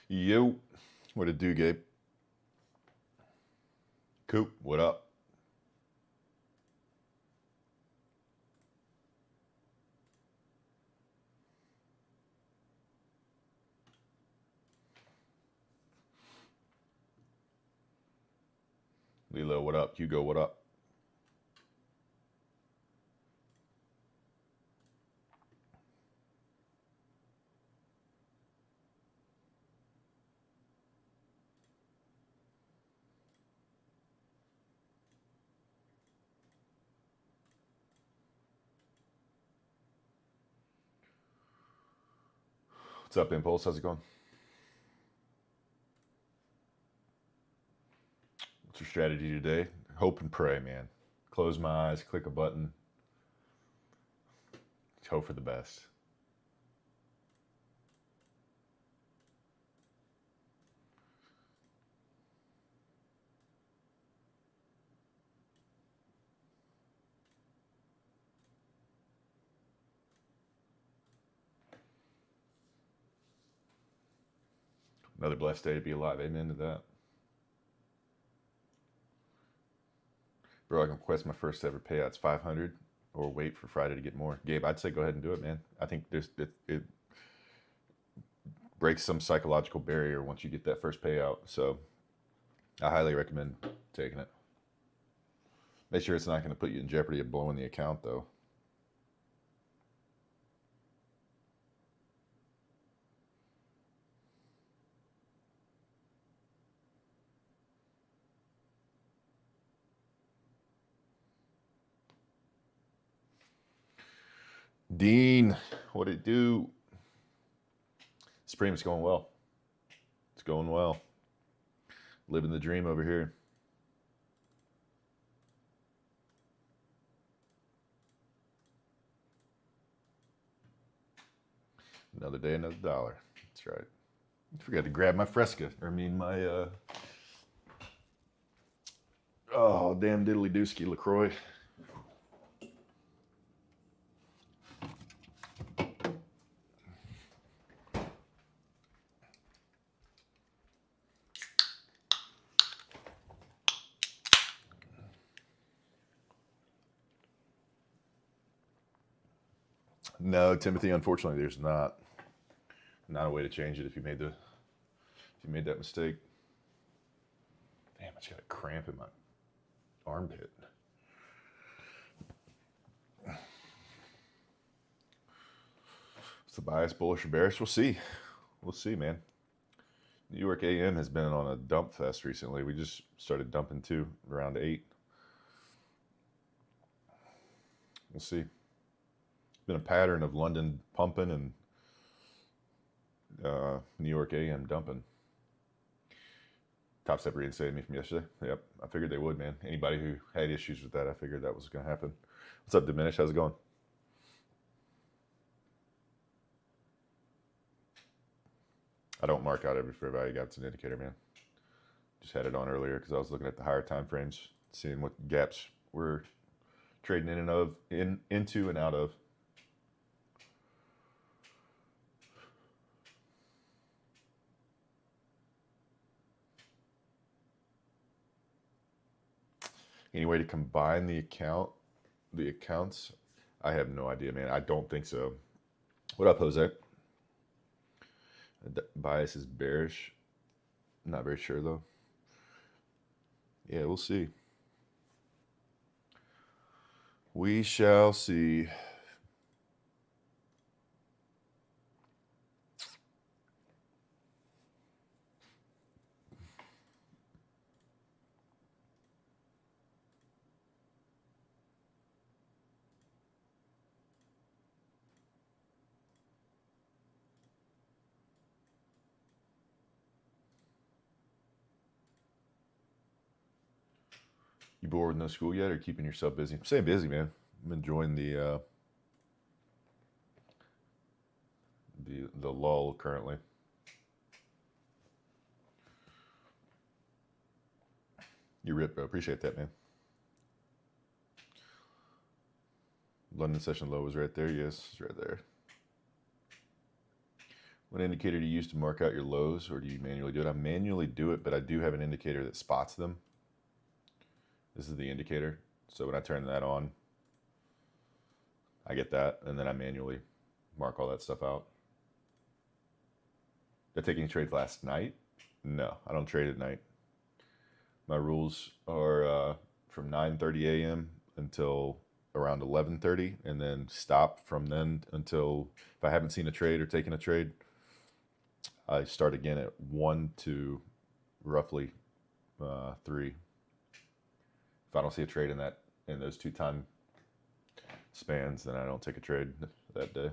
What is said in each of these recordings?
Yo, what it do, Gabe? Coop, what up? Lilo, what up? Hugo, what up? What's up, Impulse? How's it going? What's your strategy today? Hope and pray, man. Close my eyes, click a button, hope for the best. Another blessed day to be alive. Amen to that. Bro, I can request my first ever payout. It's 500 or wait for Friday to get more. Gabe, I'd say go ahead and do it, man. I think it breaks some psychological barrier once you get that first payout. So I highly recommend taking it. Make sure it's not going to put you in jeopardy of blowing the account, though. Dean, what it do? Supreme's going well. It's going well. Living the dream over here. Another day, another dollar. That's right. I forgot to grab my Fresca. My oh, damn diddly dooski LaCroix. No, Timothy, unfortunately, there's not a way to change it if you made that mistake. Damn, I just got a cramp in my armpit. Is the bias bullish or bearish? We'll see. We'll see, man. New York AM has been on a dump fest recently. We just started dumping too, around 8. We'll see. It's been a pattern of London pumping and New York AM dumping. Top Step reinstated me from yesterday. Yep, I figured they would, man. Anybody who had issues with that, I figured that was going to happen. What's up, Diminish? How's it going? I don't mark out every fair value gap. It's an indicator, man. Just had it on earlier because I was looking at the higher time frames, seeing what gaps we're trading into and out of. Any way to combine the accounts? I have no idea, man. I don't think so. What up, Jose? Bias is bearish. Not very sure though. Yeah, we'll see. We shall see. You bored with no school yet, or keeping yourself busy? I'm staying busy, man. I'm enjoying the lull currently. You rip, bro. Appreciate that, man. London session low was right there. Yes, it's right there. What indicator do you use to mark out your lows, or do you manually do it? I manually do it, but I do have an indicator that spots them. This is the indicator. So when I turn that on, I get that, and then I manually mark all that stuff out. Did I take any trades last night? No, I don't trade at night. My rules are from 9:30 a.m. until around 11:30, and then stop from then until, if I haven't seen a trade or taken a trade, I start again at 1 to roughly 3. If I don't see a trade in those 2 time spans, then I don't take a trade that day.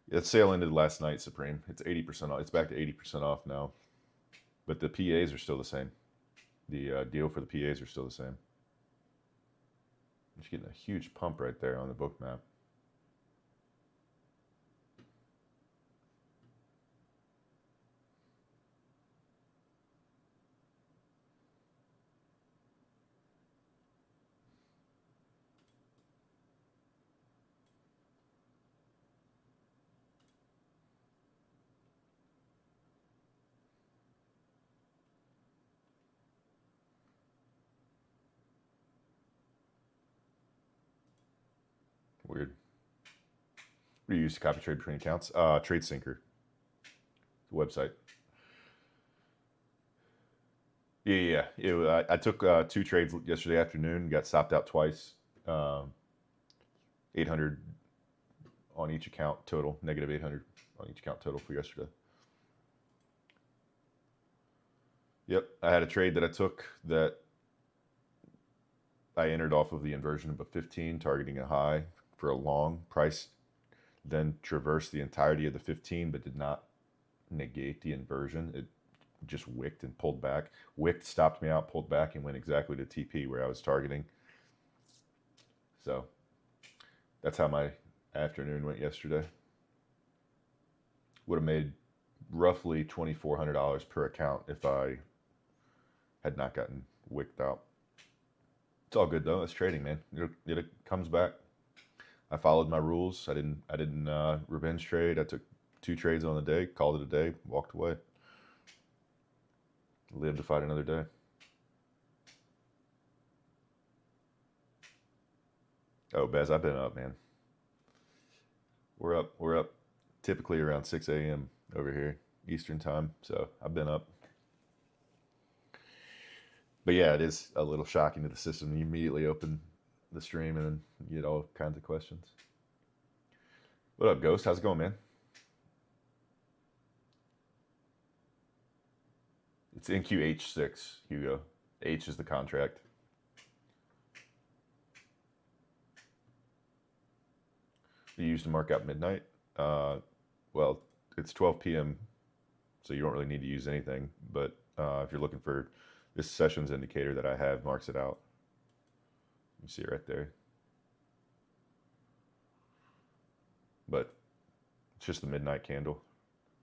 That sale ended last night, Supreme. It's 80% off. It's back to 80% off now. But the PAs are still the same. The deal for the PAs are still the same. Just getting a huge pump right there on the book map. Weird. What do you use to copy trade between accounts? TradeSyncer. It's a website. Yeah. I took 2 trades yesterday afternoon. Got stopped out twice. 800 on each account total. Negative 800 on each account total for yesterday. Yep, I had a trade that I took that I entered off of the inversion of a 15, targeting a high for a long price, then traversed the entirety of the 15, but did not negate the inversion. It just wicked and pulled back. Wicked, stopped me out, pulled back, and went exactly to TP where I was targeting. So that's how my afternoon went yesterday. Would have made roughly $2,400 per account if I had not gotten wicked out. It's all good though. It's trading, man. It comes back. I followed my rules. I didn't revenge trade. I took 2 trades on the day, called it a day, walked away. Lived to fight another day. Oh, Bez, I've been up, man. We're up typically around 6 a.m. over here, Eastern time. So I've been up. But yeah, it is a little shocking to the system. You immediately open the stream and then you get all kinds of questions. What up, Ghost? How's it going, man? It's NQH6, Hugo. H is the contract. You used to mark out midnight. Well, it's 12 p.m., so you don't really need to use anything. But if you're looking for this sessions indicator that I have, marks it out. You see it right there. But it's just the midnight candle,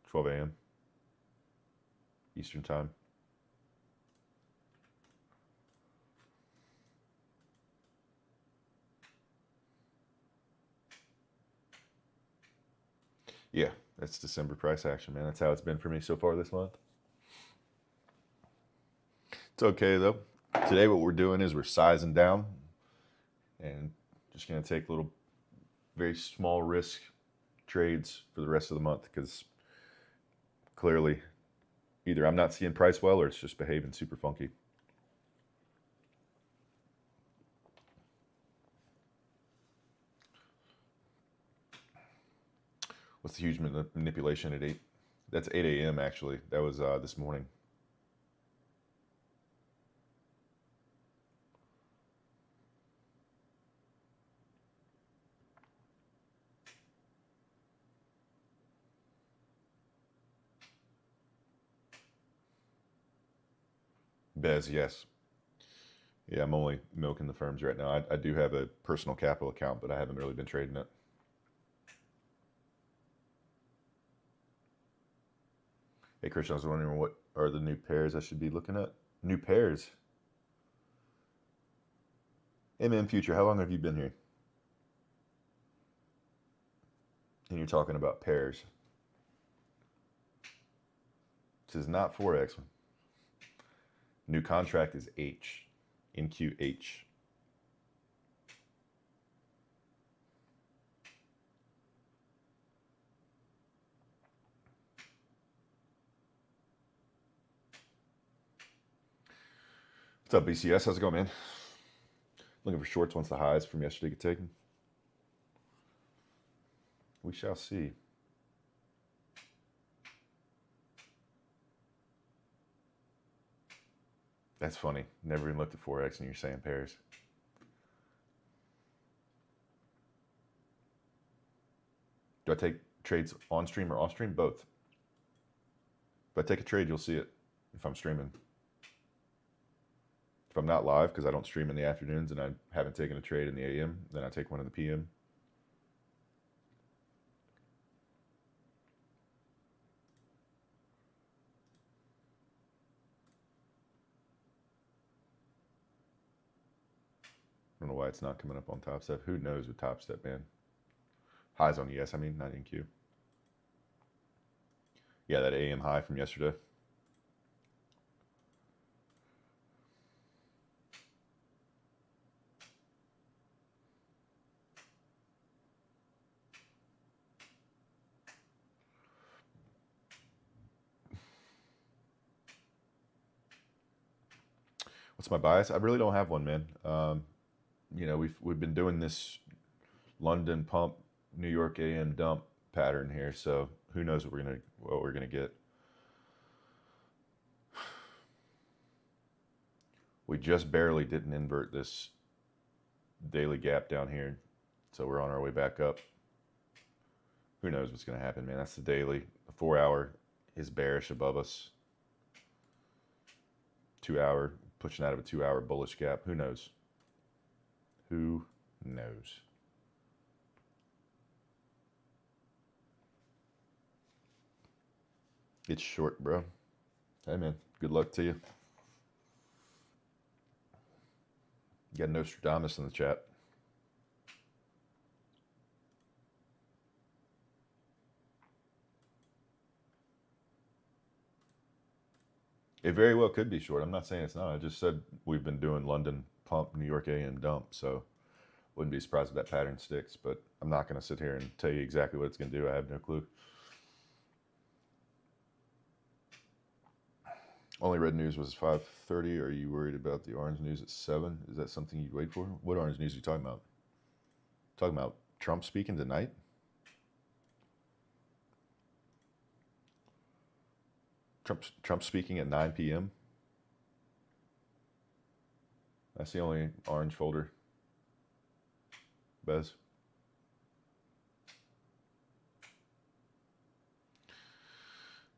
12 a.m. Eastern time. Yeah, that's December price action, man. That's how it's been for me so far this month. It's okay though. Today what we're doing is we're sizing down and just going to take little, very small risk trades for the rest of the month, because clearly either I'm not seeing price well or it's just behaving super funky. What's the huge manipulation at 8? That's 8 a.m. actually. That was this morning. Bez, yes. Yeah, I'm only milking the firms right now. I do have a personal capital account, but I haven't really been trading it. Hey, Christian, I was wondering what are the new pairs I should be looking at? New pairs? MM Future, how long have you been here? and you're talking about pairs. This is not Forex. New contract is H, NQH. What's up, BCS? How's it going, man? Looking for shorts once the highs from yesterday get taken. We shall see. That's funny. Never even looked at Forex and you're saying pairs. Do I take trades on stream or off stream? Both. If I take a trade, you'll see it if I'm streaming. If I'm not live, because I don't stream in the afternoons and I haven't taken a trade in the AM, then I take one in the PM. I don't know why it's not coming up on Top Step. Who knows with Top Step, man? Highs on ES, I mean, not NQ. Yeah, that AM high from yesterday. What's my bias? I really don't have one, man. You know, we've been doing this London pump, New York AM dump pattern here, so who knows what we're gonna get. We just barely didn't invert this daily gap down here, so we're on our way back up. Who knows what's gonna happen, man? That's the daily. The 4 hour is bearish above us. 2 hour pushing out of a 2 hour bullish gap. Who knows? Who knows? It's short, bro. Hey, man. Good luck to you. You got Nostradamus in the chat. It very well could be short. I'm not saying it's not. I just said we've been doing London pump, New York AM dump, so wouldn't be surprised if that pattern sticks, but I'm not going to sit here and tell you exactly what it's going to do. I have no clue. Only red news was 5:30. Are you worried about the orange news at 7? Is that something you'd wait for? What orange news are you talking about? Talking about Trump speaking tonight? Trump speaking at 9 p.m. That's the only orange folder. Bez.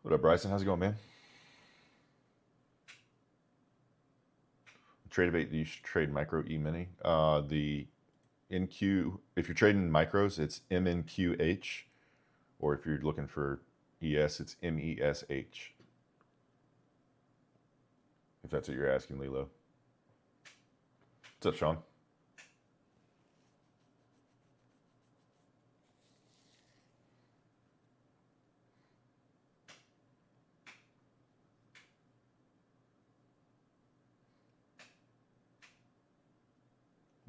What up, Bryson? How's it going, man? Trade you should trade micro E-mini. The NQ, if you're trading micros, it's MNQH, or if you're looking for ES, it's MESH. If that's what you're asking, Lilo. What's up, Sean?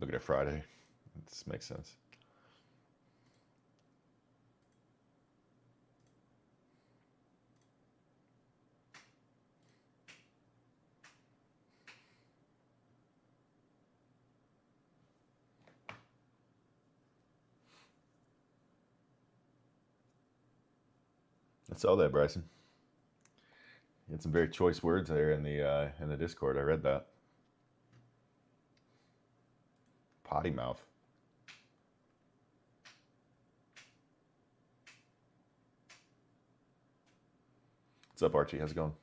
Looking at Friday. This makes sense. I saw that, Bryson. You had some very choice words there in the Discord. I read that. Potty mouth. What's up, Archie? How's it going?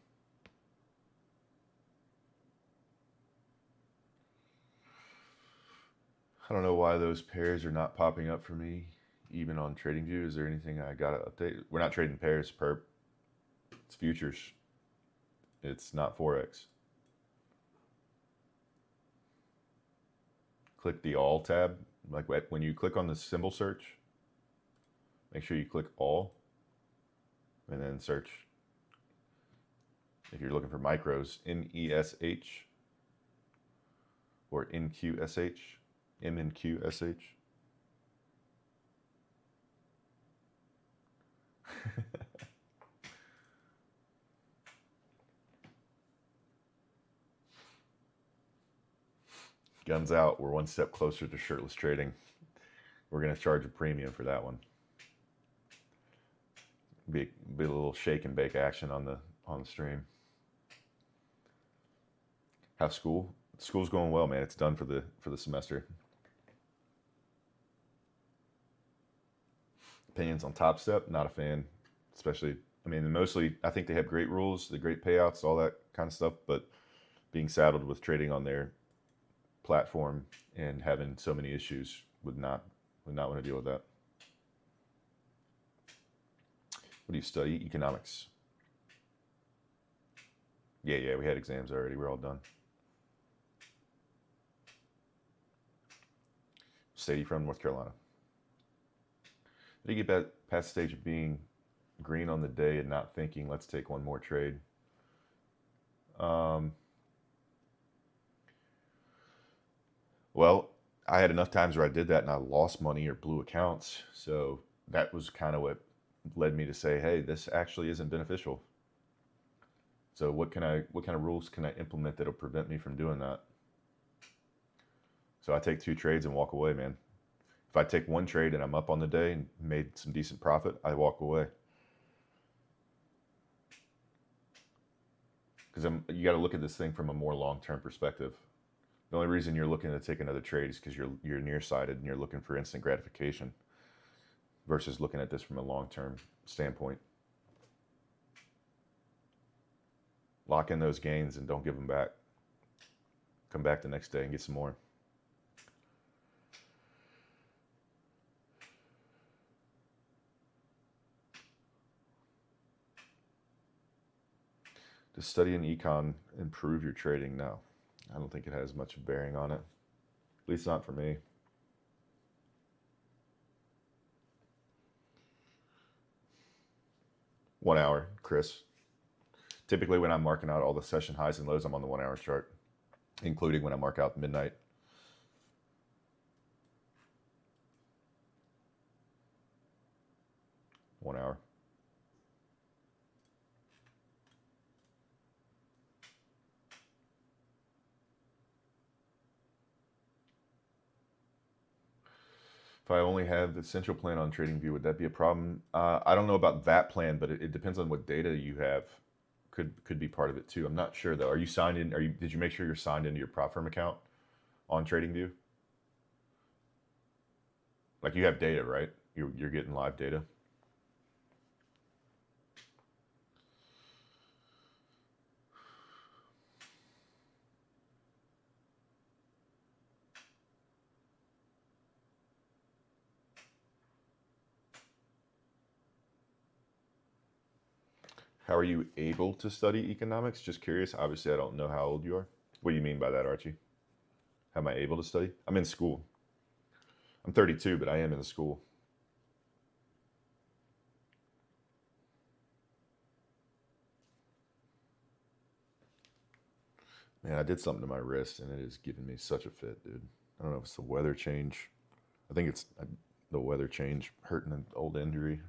I don't know why those pairs are not popping up for me, even on TradingView. Is there anything I gotta update? We're not trading pairs, perp. It's futures. It's not Forex. Click the All tab. Like when you click on the symbol search, make sure you click all and then search. If you're looking for micros, NESH or NQSH, MNQSH. Guns out, we're one step closer to shirtless trading. We're going to charge a premium for that one. Be a little shake and bake action on the stream. How's school? School's going well, man. It's done for the semester. Opinions on Top Step? Not a fan. Especially, I mean, mostly I think they have great rules, the great payouts, all that kind of stuff, but being saddled with trading on their platform and having so many issues would not want to deal with that. What do you study? Economics. Yeah, we had exams already. We're all done. State you from? North Carolina. Did you get past the stage of being green on the day and not thinking, let's take one more trade? Well, I had enough times where I did that and I lost money or blew accounts. So that was kind of what led me to say, hey, this actually isn't beneficial. So what kind of rules can I implement that'll prevent me from doing that? So I take 2 trades and walk away, man. If I take 1 trade and I'm up on the day and made some decent profit, I walk away. Because you got to look at this thing from a more long-term perspective. The only reason you're looking to take another trade is because you're nearsighted and you're looking for instant gratification versus looking at this from a long-term standpoint. Lock in those gains and don't give them back. Come back the next day and get some more. Does studying econ improve your trading? No. I don't think it has much bearing on it. At least not for me. One hour, Chris. Typically when I'm marking out all the session highs and lows, I'm on the 1 hour chart, including when I mark out midnight. One hour. If I only have the Central plan on TradingView, would that be a problem? I don't know about that plan, but it depends on what data you have. Could be part of it too. I'm not sure though. Are you signed in? Did you make sure you're signed into your prop firm account on TradingView? Like you have data, right? You're getting live data. How are you able to study economics? Just curious. Obviously, I don't know how old you are. What do you mean by that, Archie? How am I able to study? I'm in school. I'm 32, but I am in the school. Man, I did something to my wrist, and it is giving me such a fit, dude. I don't know if it's the weather change. I think it's the weather change hurting an old injury.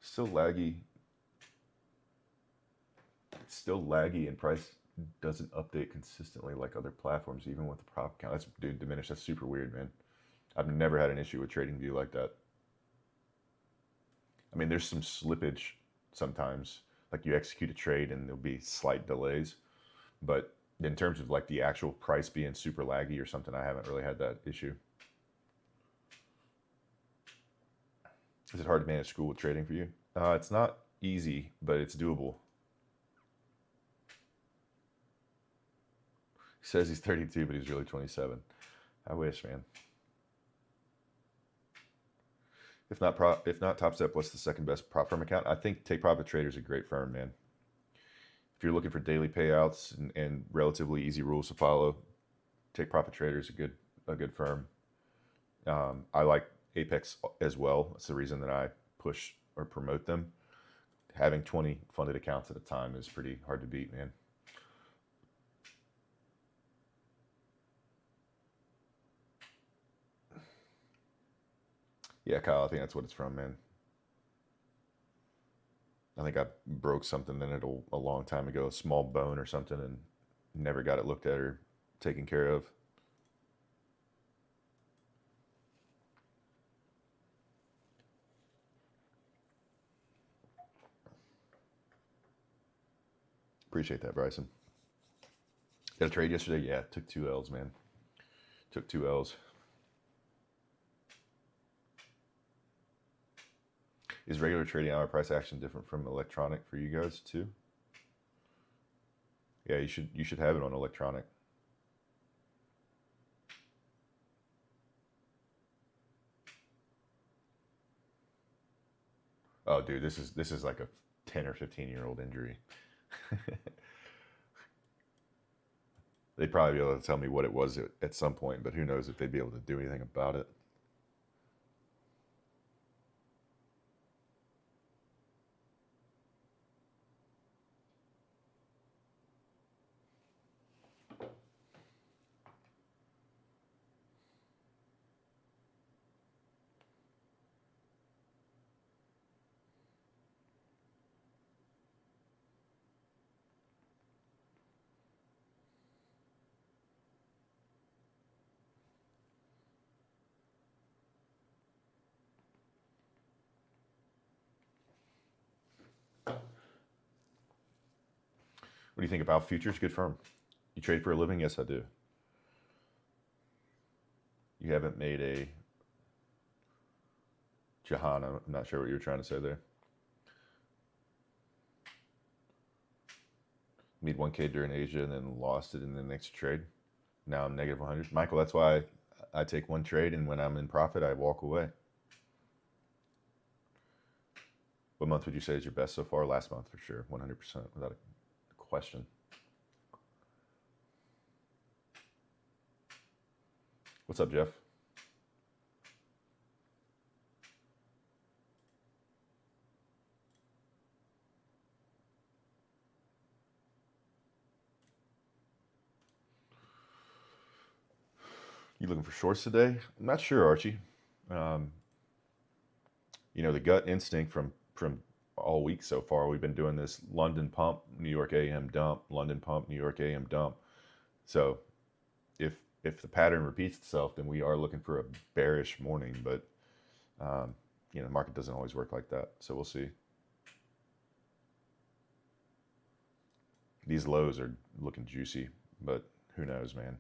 Still laggy. It's still laggy, and price doesn't update consistently like other platforms, even with the prop count. That's, dude, diminished. That's super weird, man. I've never had an issue with TradingView like that. I mean, there's some slippage sometimes. Like you execute a trade and there'll be slight delays. But in terms of like the actual price being super laggy or something, I haven't really had that issue. Is it hard to manage school with trading for you? It's not easy, but it's doable. He says he's 32, but he's really 27. I wish, man. If not Top Step, what's the second best prop firm account? I think Take Profit Trader is a great firm, man. If you're looking for daily payouts and relatively easy rules to follow, Take Profit Trader is a good firm. I like Apex as well. That's the reason that I push or promote them. Having 20 funded accounts at a time is pretty hard to beat, man. Yeah, Kyle, I think that's what it's from, man. I think I broke something in it a long time ago, a small bone or something, and never got it looked at or taken care of. Appreciate that, Bryson. Got a trade yesterday? Yeah, took 2 L's, man. Took 2 L's. Is regular trading hour price action different from electronic for you guys too? Yeah, you should have it on electronic. Oh, dude, this is like a 10 or 15-year-old injury. They'd probably be able to tell me what it was at some point, but who knows if they'd be able to do anything about it. What do you think about futures? Good firm. You trade for a living? Yes, I do. You haven't made a Jahan. I'm not sure what you were trying to say there. Made 1K during Asia and then lost it in the next trade. Now I'm negative 100. Michael, that's why I take one trade, and when I'm in profit, I walk away. What month would you say is your best so far? Last month for sure, 100%, without a question. What's up, Jeff? You looking for shorts today? I'm not sure, Archie. You know, the gut instinct from all week so far, we've been doing this London pump, New York AM dump, London pump, New York AM dump. So if the pattern repeats itself, then we are looking for a bearish morning. But you know, the market doesn't always work like that. So we'll see. These lows are looking juicy, but who knows, man.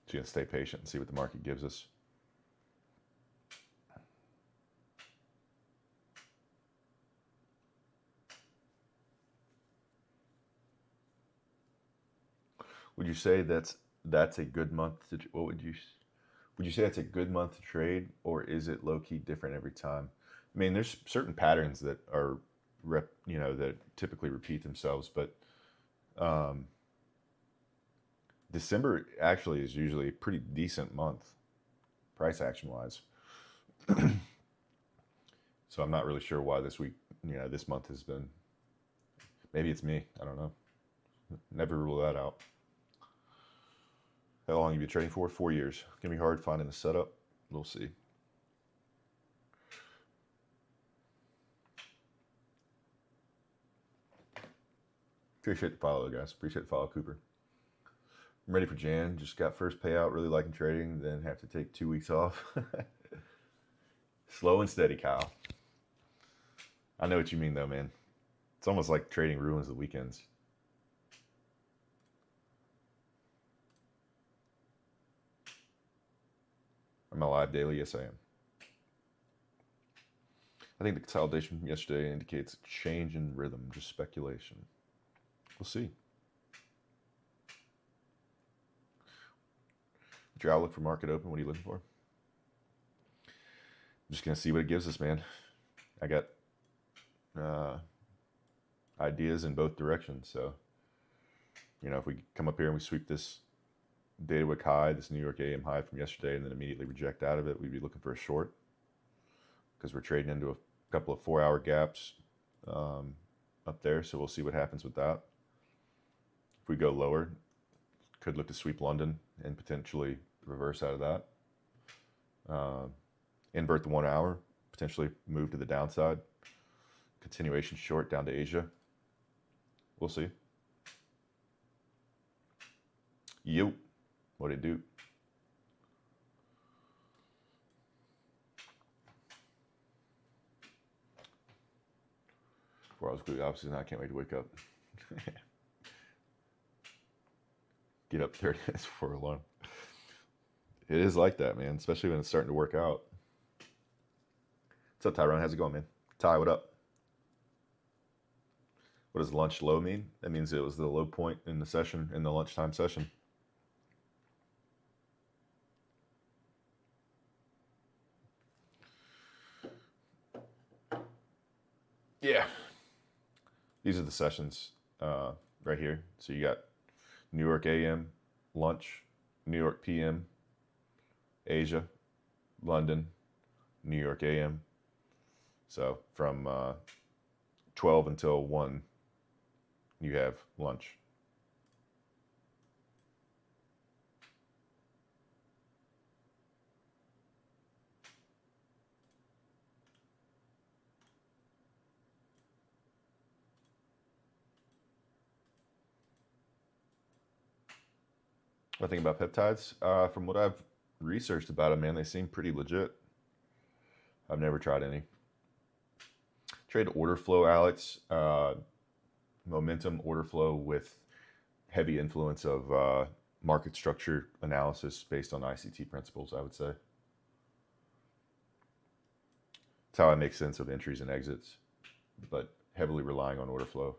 So you gotta stay patient and see what the market gives us. Would you say that's a good month to? What would you say that's a good month to trade, or is it low key different every time? I mean, there's certain patterns that are that typically repeat themselves, but December actually is usually a pretty decent month, price action wise. So I'm not really sure why this week, this month has been. Maybe it's me. I don't know. Never rule that out. How long have you been trading for? 4 years. It's gonna be hard finding the setup. We'll see. Appreciate the follow, guys. Appreciate the follow, Cooper. I'm ready for Jan. Just got first payout. Really liking trading. Then have to take 2 weeks off. Slow and steady, Kyle. I know what you mean, though, man. It's almost like trading ruins the weekends. Am I live daily? Yes, I am. I think the consolidation from yesterday indicates a change in rhythm, just speculation. We'll see. What's your outlook for market open? What are you looking for? I'm just going to see what it gives us, man. I got ideas in both directions. So, if we come up here and we sweep this data wick high, this New York AM high from yesterday, and then immediately reject out of it, we'd be looking for a short because we're trading into a couple of 4-hour gaps up there. So we'll see what happens with that. If we go lower, could look to sweep London and potentially reverse out of that. Invert the 1 hour, potentially move to the downside. Continuation short down to Asia. We'll see. Yo, what it do? Before I was completely opposite, and I can't wait to wake up. Get up 30 minutes before alarm. It is like that, man, especially when it's starting to work out. What's up, Tyrone? How's it going, man? Ty, what up? What does lunch low mean? That means it was the low point in the session, in the lunchtime session. Yeah. These are the sessions right here. So you got New York AM, lunch, New York PM, Asia, London, New York AM. So from 12 until 1, you have lunch. What I think about peptides? From what I've researched about them, man, they seem pretty legit. I've never tried any. Trade order flow, Alex. Momentum order flow with heavy influence of market structure analysis based on ICT principles, I would say. It's how I make sense of entries and exits, but heavily relying on order flow.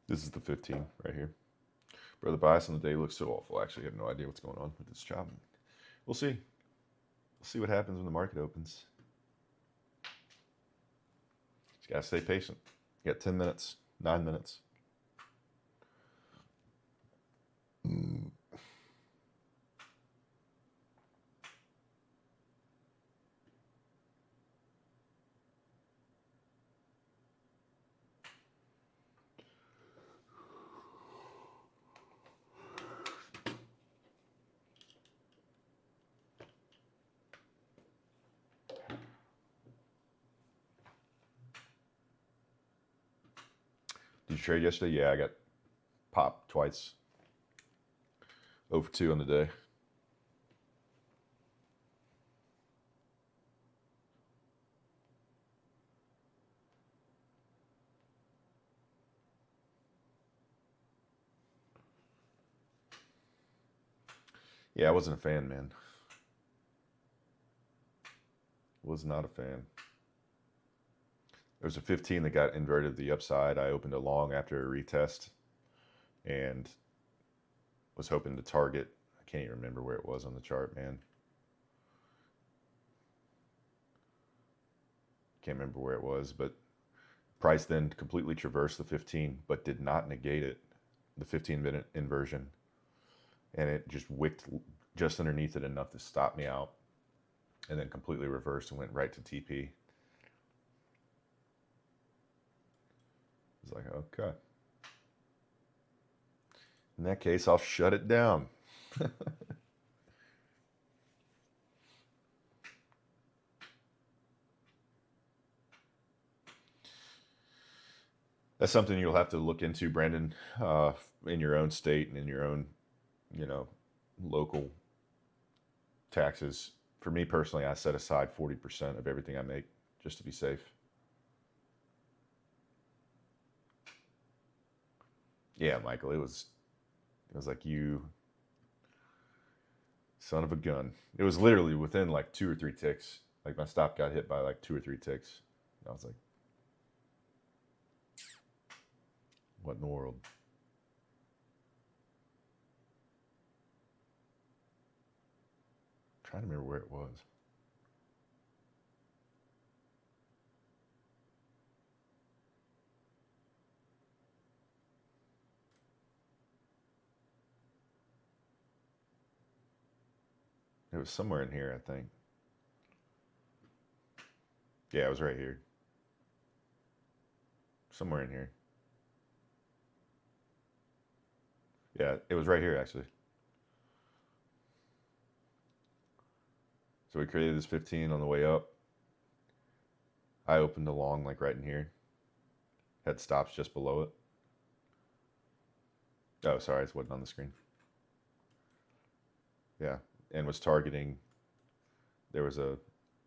This is the 15 right here. Bro, the bias on the day looks so awful. Actually, I have no idea what's going on with this chop. We'll see. We'll see what happens when the market opens. Just gotta stay patient. You got 10 minutes, 9 minutes. Did you trade yesterday? Yeah, I got popped twice. 0 for 2 on the day. Yeah, I wasn't a fan, man. Was not a fan. There was a 15 that got inverted to the upside. I opened a long after a retest and was hoping to target. I can't even remember where it was on the chart, man. Can't remember where it was, but price then completely traversed the 15, but did not negate it, the 15-minute inversion. And it just wicked just underneath it enough to stop me out, and then completely reversed and went right to TP. It's like, okay. In that case, I'll shut it down. That's something you'll have to look into, Brandon, in your own state and in your own, local taxes. For me personally, I set aside 40% of everything I make just to be safe. Yeah, Michael, it was like you Son of a gun. It was literally within like 2 or 3 ticks. Like my stop got hit by like 2 or 3 ticks. I was like, what in the world? I'm trying to remember where it was. It was somewhere in here, I think. Yeah, it was right here. Somewhere in here. Yeah, it was right here, actually. So we created this 15 on the way up. I opened a long, like right in here. Had stops just below it. Oh, sorry, it wasn't on the screen. Yeah, and was targeting. There was a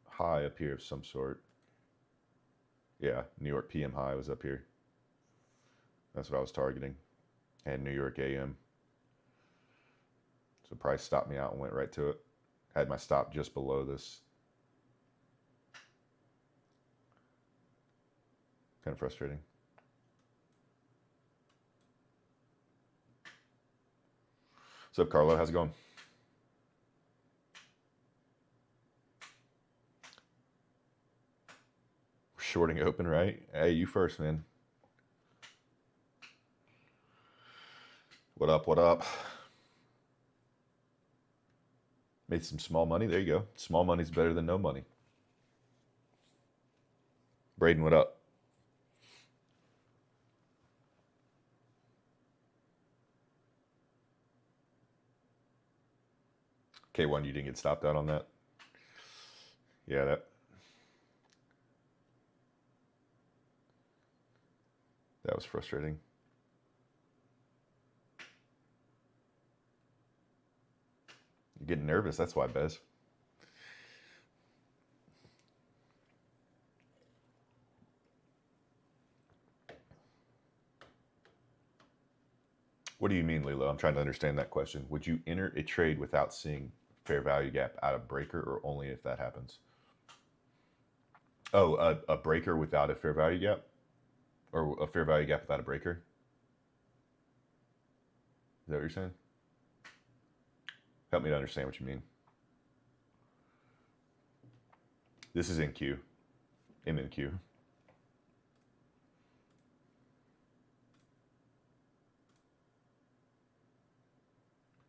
high up here of some sort. Yeah, New York PM high was up here. That's what I was targeting. And New York AM. So price stopped me out and went right to it. Had my stop just below this. Kind of frustrating. What's up, Carlo? How's it going? Shorting open, right? Hey, you first, man. What up? What up? Made some small money. There you go. Small money's better than no money. Braden, what up? K1, you didn't get stopped out on that? Yeah, that was frustrating. You're getting nervous. That's why, Bez. What do you mean, Lilo? I'm trying to understand that question. Would you enter a trade without seeing fair value gap out of breaker, or only if that happens? Oh, a breaker without a fair value gap? Or a fair value gap without a breaker? Is that what you're saying? Help me to understand what you mean. This is NQ. MNQ.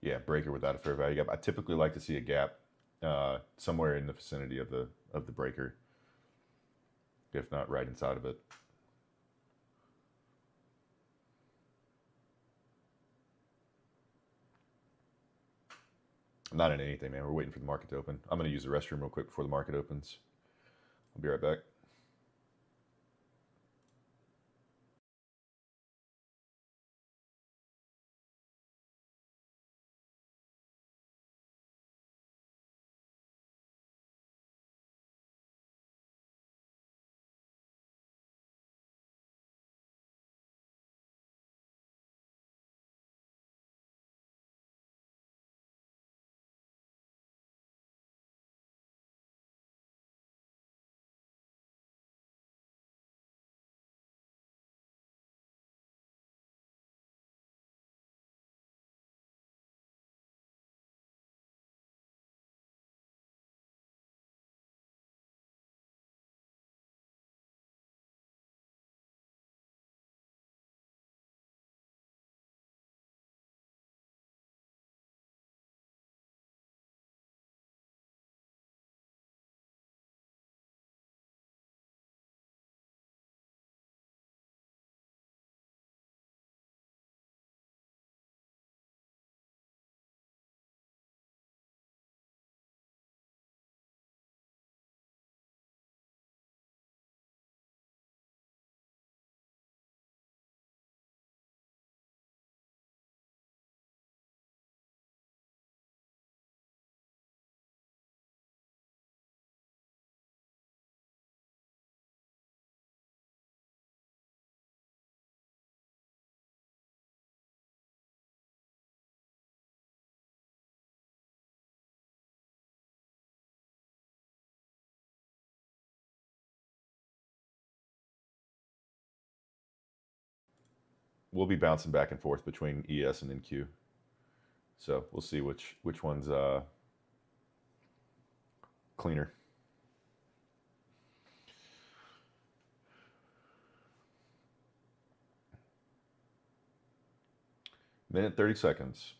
Yeah, breaker without a fair value gap. I typically like to see a gap somewhere in the vicinity of the breaker, if not right inside of it. I'm not in anything, man. We're waiting for the market to open. I'm going to use the restroom real quick before the market opens. I'll be right back. we'll be bouncing back and forth between ES and NQ. So we'll see which one's cleaner. Minute 30 seconds.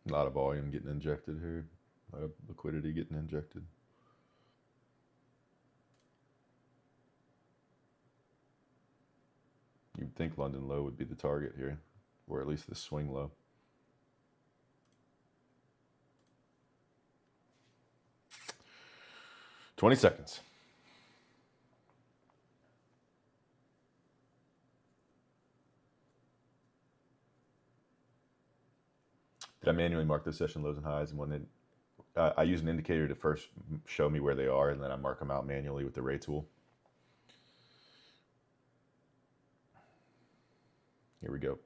A lot of volume getting injected here. A lot of liquidity getting injected. You'd think London low would be the target here, or at least the swing low. $20 seconds. Did I manually mark the session lows and highs? And when I use an indicator to first show me where they are, and then I mark them out manually with the ray tool. Here we go.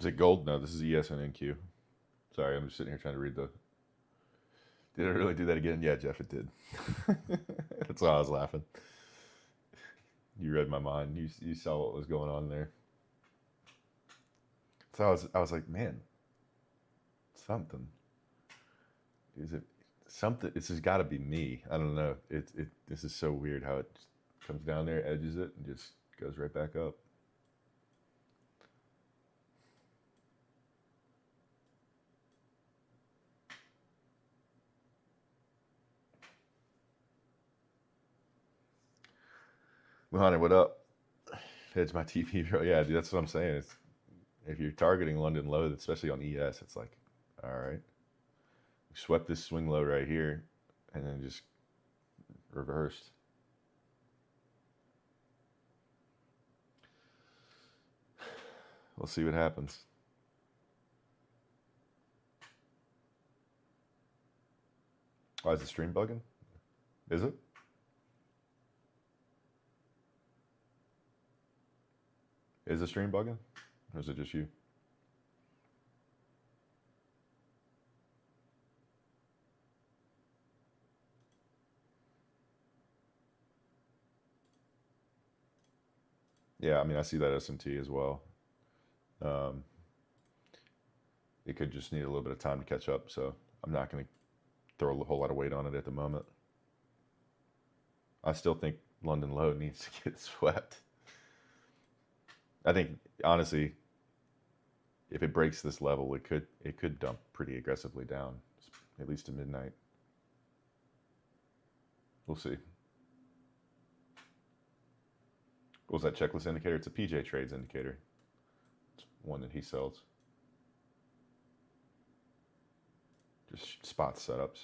Is it gold? No, this is ES and NQ. Sorry, I'm just sitting here trying to read the... Did it really do that again? Yeah, Jeff, it did. That's why I was laughing. You read my mind. You saw what was going on there. So I was like, man, something. Is it something? This has got to be me. I don't know. This is so weird how it comes down there, edges it, and just goes right back up. Muhammad, what up? Hedge my TP, bro. Yeah, dude, that's what I'm saying. It's, if you're targeting London low, especially on ES, it's like, all right, we swept this swing low right here, and then just reversed. We'll see what happens. Why is the stream bugging? Is it? Is the stream bugging? Or is it just you? Yeah, I mean, I see that S&T as well. It could just need a little bit of time to catch up, so I'm not going to throw a whole lot of weight on it at the moment. I still think London low needs to get swept. I think, honestly, if it breaks this level, it could dump pretty aggressively down, at least to midnight. We'll see. What was that checklist indicator? It's a ChristianTrades indicator. It's one that he sells. Just spot setups.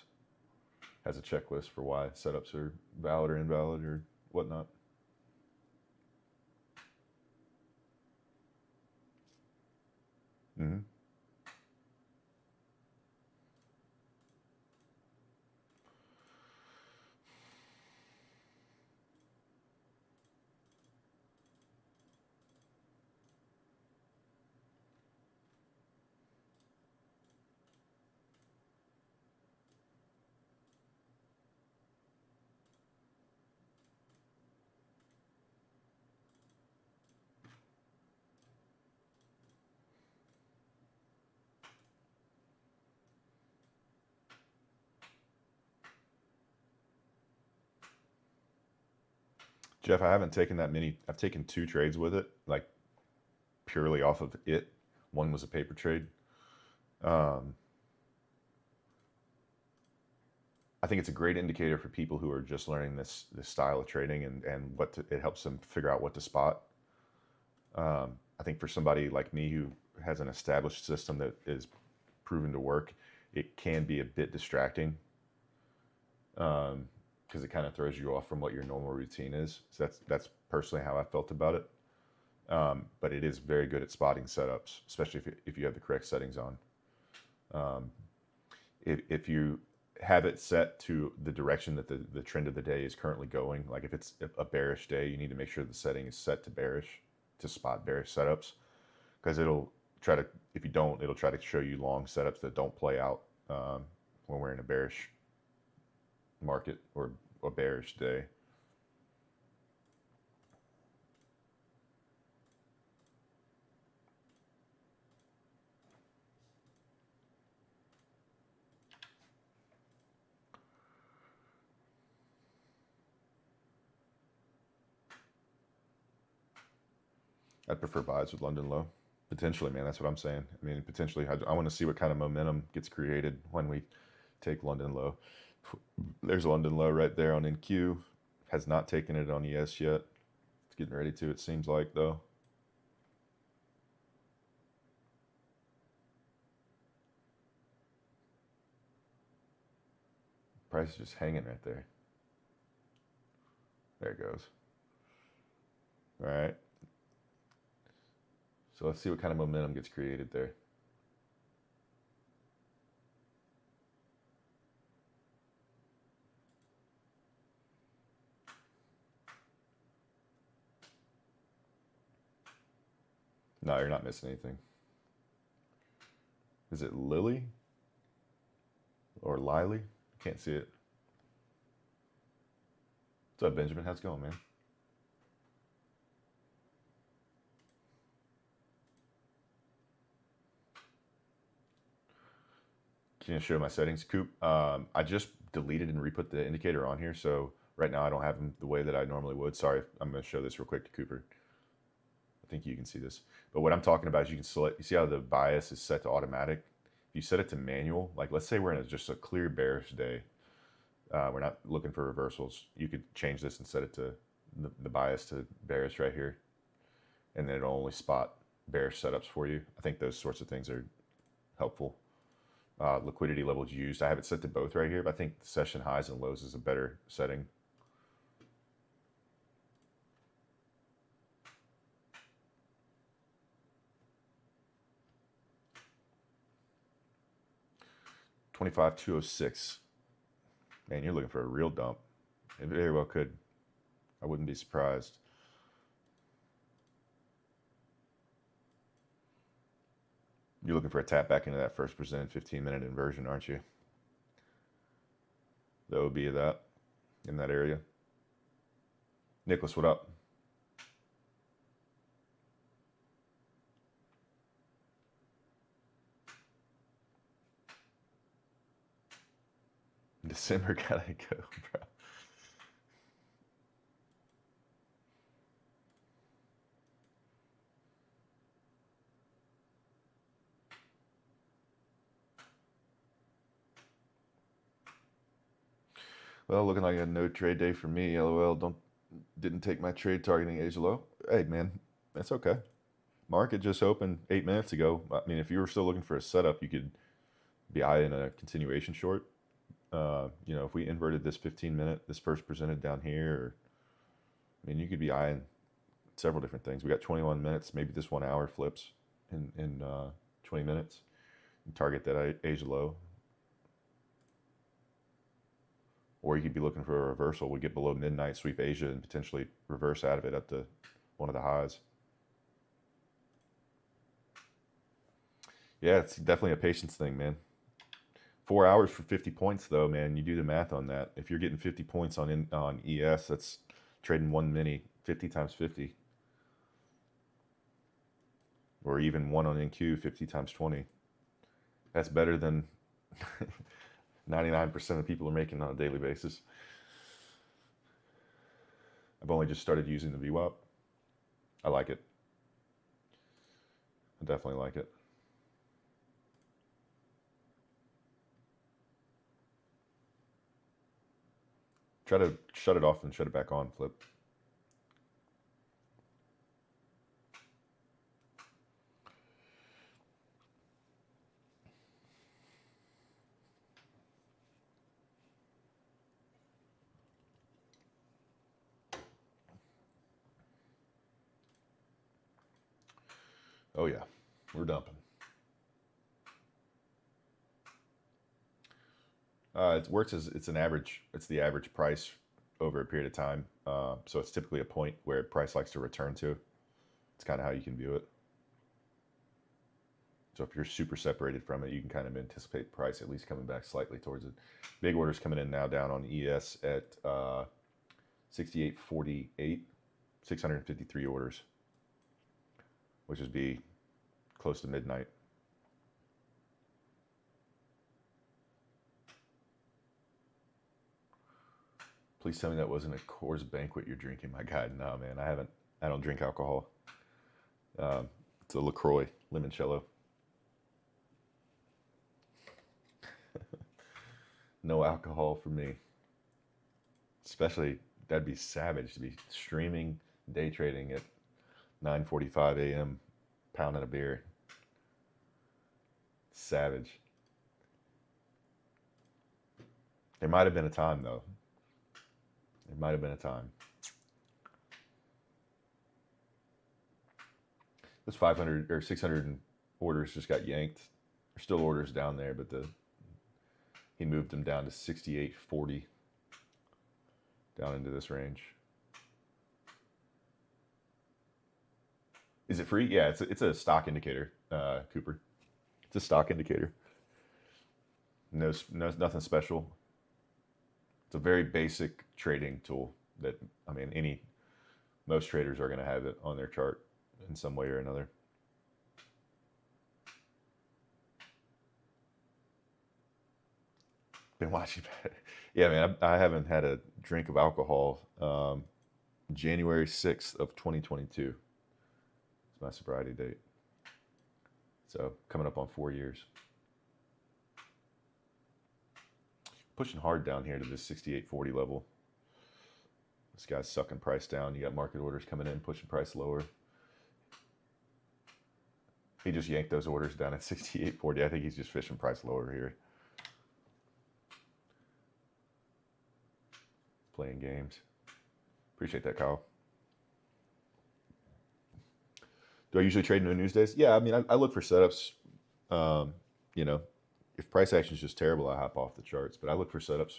Has a checklist for why setups are valid or invalid or whatnot. Mm-hmm. Jeff, I haven't taken that many. I've taken 2 trades with it, like purely off of it. One was a paper trade. I think it's a great indicator for people who are just learning this style of trading and it helps them figure out what to spot. I think for somebody like me who has an established system that is proven to work, it can be a bit distracting because it kind of throws you off from what your normal routine is. So that's personally how I felt about it. But it is very good at spotting setups, especially if you have the correct settings on. If you have it set to the direction that the trend of the day is currently going, like if it's a bearish day, you need to make sure the setting is set to bearish to spot bearish setups, because it'll try to, if you don't, it'll try to show you long setups that don't play out when we're in a bearish market or a bearish day. I'd prefer buys with London low. Potentially, man, that's what I'm saying. I mean, potentially, I want to see what kind of momentum gets created when we take London low. There's London low right there on NQ. Has not taken it on ES yet. It's getting ready to, it seems like, though. Price is just hanging right there. There it goes. All right. So let's see what kind of momentum gets created there. No, you're not missing anything. Is it Lily or Lily? Can't see it. What's up, Benjamin? How's it going, man? Can you show my settings, Coop? I just deleted and re-put the indicator on here, so right now I don't have them the way that I normally would. Sorry, I'm going to show this real quick to Cooper. I think you can see this. But what I'm talking about is you can select, you see how the bias is set to automatic? If you set it to manual, like let's say we're in just a clear bearish day, we're not looking for reversals, you could change this and set it to the bias to bearish right here, and then it'll only spot bearish setups for you. I think those sorts of things are helpful. Liquidity levels used, I have it set to both right here, but I think session highs and lows is a better setting. $25,206. Man, you're looking for a real dump. It very well could. I wouldn't be surprised. You're looking for a tap back into that first presented 15-minute inversion, aren't you? That would be that in that area. Nicholas, what up? December gotta go, bro. Well, looking like a no trade day for me. LOL. Didn't take my trade targeting Asia low. Hey man, that's okay. Market just opened 8 minutes ago. I mean, if you were still looking for a setup, you could be eyeing a continuation short. If we inverted this 15-minute, this first presented down here, I mean, you could be eyeing several different things. We got 21 minutes. Maybe this 1 hour flips in 20 minutes. And target that Asia low. Or you could be looking for a reversal. We get below midnight, sweep Asia, and potentially reverse out of it up to one of the highs. Yeah, it's definitely a patience thing, man. 4 hours for 50 points, though, man. You do the math on that. If you're getting 50 points on ES, that's trading one mini, 50 times 50. Or even one on NQ, 50 times 20. That's better than 99% of people are making on a daily basis. I've only just started using the VWAP. I like it. I definitely like it. Try to shut it off and shut it back on, Flip. Oh yeah, we're dumping. It works as it's the average price over a period of time. So it's typically a point where price likes to return to. It's kind of how you can view it. So if you're super separated from it, you can kind of anticipate price at least coming back slightly towards it. Big orders coming in now down on ES at 68.48, 653 orders, which would be close to midnight. Please tell me that wasn't a Coors Banquet you're drinking, my God. No, man, I don't drink alcohol. It's a LaCroix, limoncello. No alcohol for me. Especially, that'd be savage to be streaming, day trading at 9:45 a.m., pounding a beer. Savage. There might have been a time, though. There might have been a time. Those 500 or 600 orders just got yanked. There's still orders down there, but he moved them down to 68.40, down into this range. Is it free? Yeah, it's a stock indicator, Cooper. It's a stock indicator. No, nothing special. It's a very basic trading tool that, I mean, most traders are going to have it on their chart in some way or another. Been watching. Yeah, man, I haven't had a drink of alcohol. January 6th of 2022. It's my sobriety date. So coming up on 4 years. Pushing hard down here to this 68.40 level. This guy's sucking price down. You got market orders coming in, pushing price lower. He just yanked those orders down at 68.40. I think he's just fishing price lower here. Playing games. Appreciate that, Kyle. Do I usually trade no news days? Yeah, I mean, I look for setups. If price action is just terrible, I hop off the charts. But I look for setups.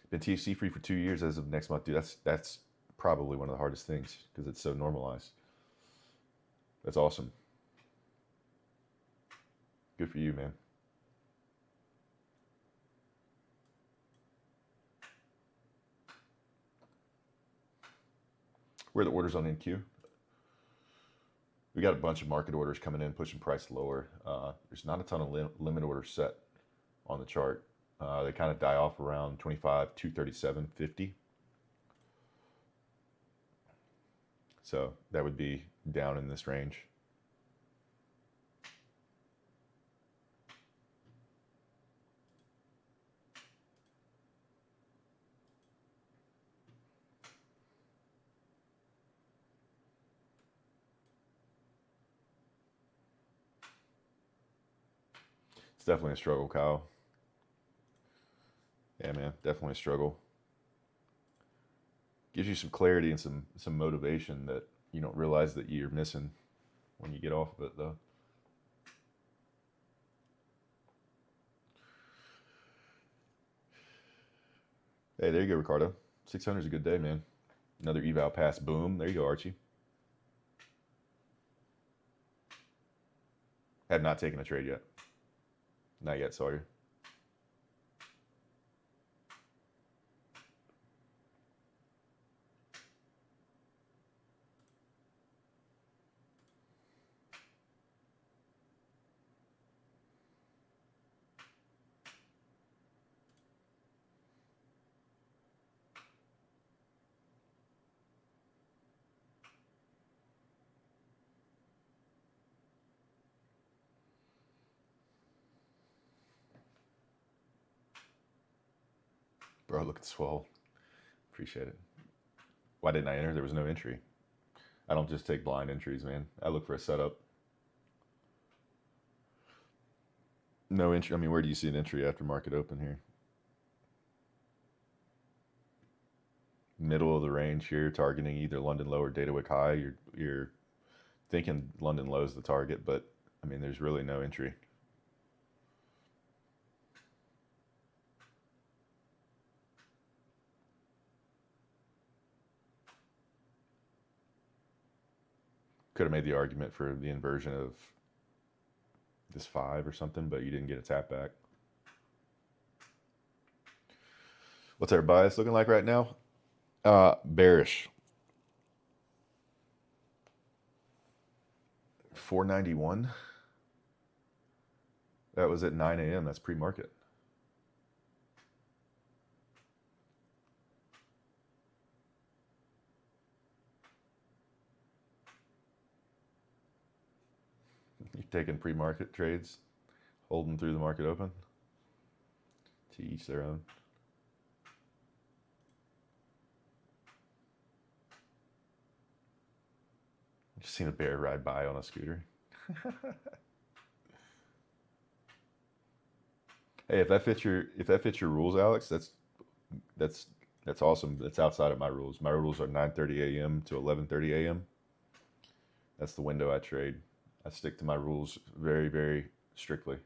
Been THC free for 2 years as of next month, dude. That's probably one of the hardest things because it's so normalized. That's awesome. Good for you, man. Where are the orders on NQ? We got a bunch of market orders coming in, pushing price lower. There's not a ton of limit orders set on the chart. They kind of die off around 25, 237.50. So that would be down in this range. It's definitely a struggle, Kyle. Yeah, man, definitely a struggle. Gives you some clarity and some motivation that you don't realize that you're missing when you get off of it, though. Hey, there you go, Ricardo. 600 is a good day, man. Another eval pass. Boom. There you go, Archie. Have not taken a trade yet. Not yet, Sawyer. Bro, look at swell. Appreciate it. Why didn't I enter? There was no entry. I don't just take blind entries, man. I look for a setup. No entry. I mean, where do you see an entry after market open here? Middle of the range here, targeting either London low or data wick high. You're thinking London low is the target, but I mean, there's really no entry. Could have made the argument for the inversion of this 5 or something, but you didn't get a tap back. What's our bias looking like right now? Bearish. 491. That was at 9 a.m. That's pre-market. You're taking pre-market trades, holding through the market open. To each their own. Just seen a bear ride by on a scooter. Hey, if that fits your rules, Alex, that's awesome. That's outside of my rules. My rules are 9:30 a.m. to 11:30 a.m. That's the window I trade. I stick to my rules very, very strictly.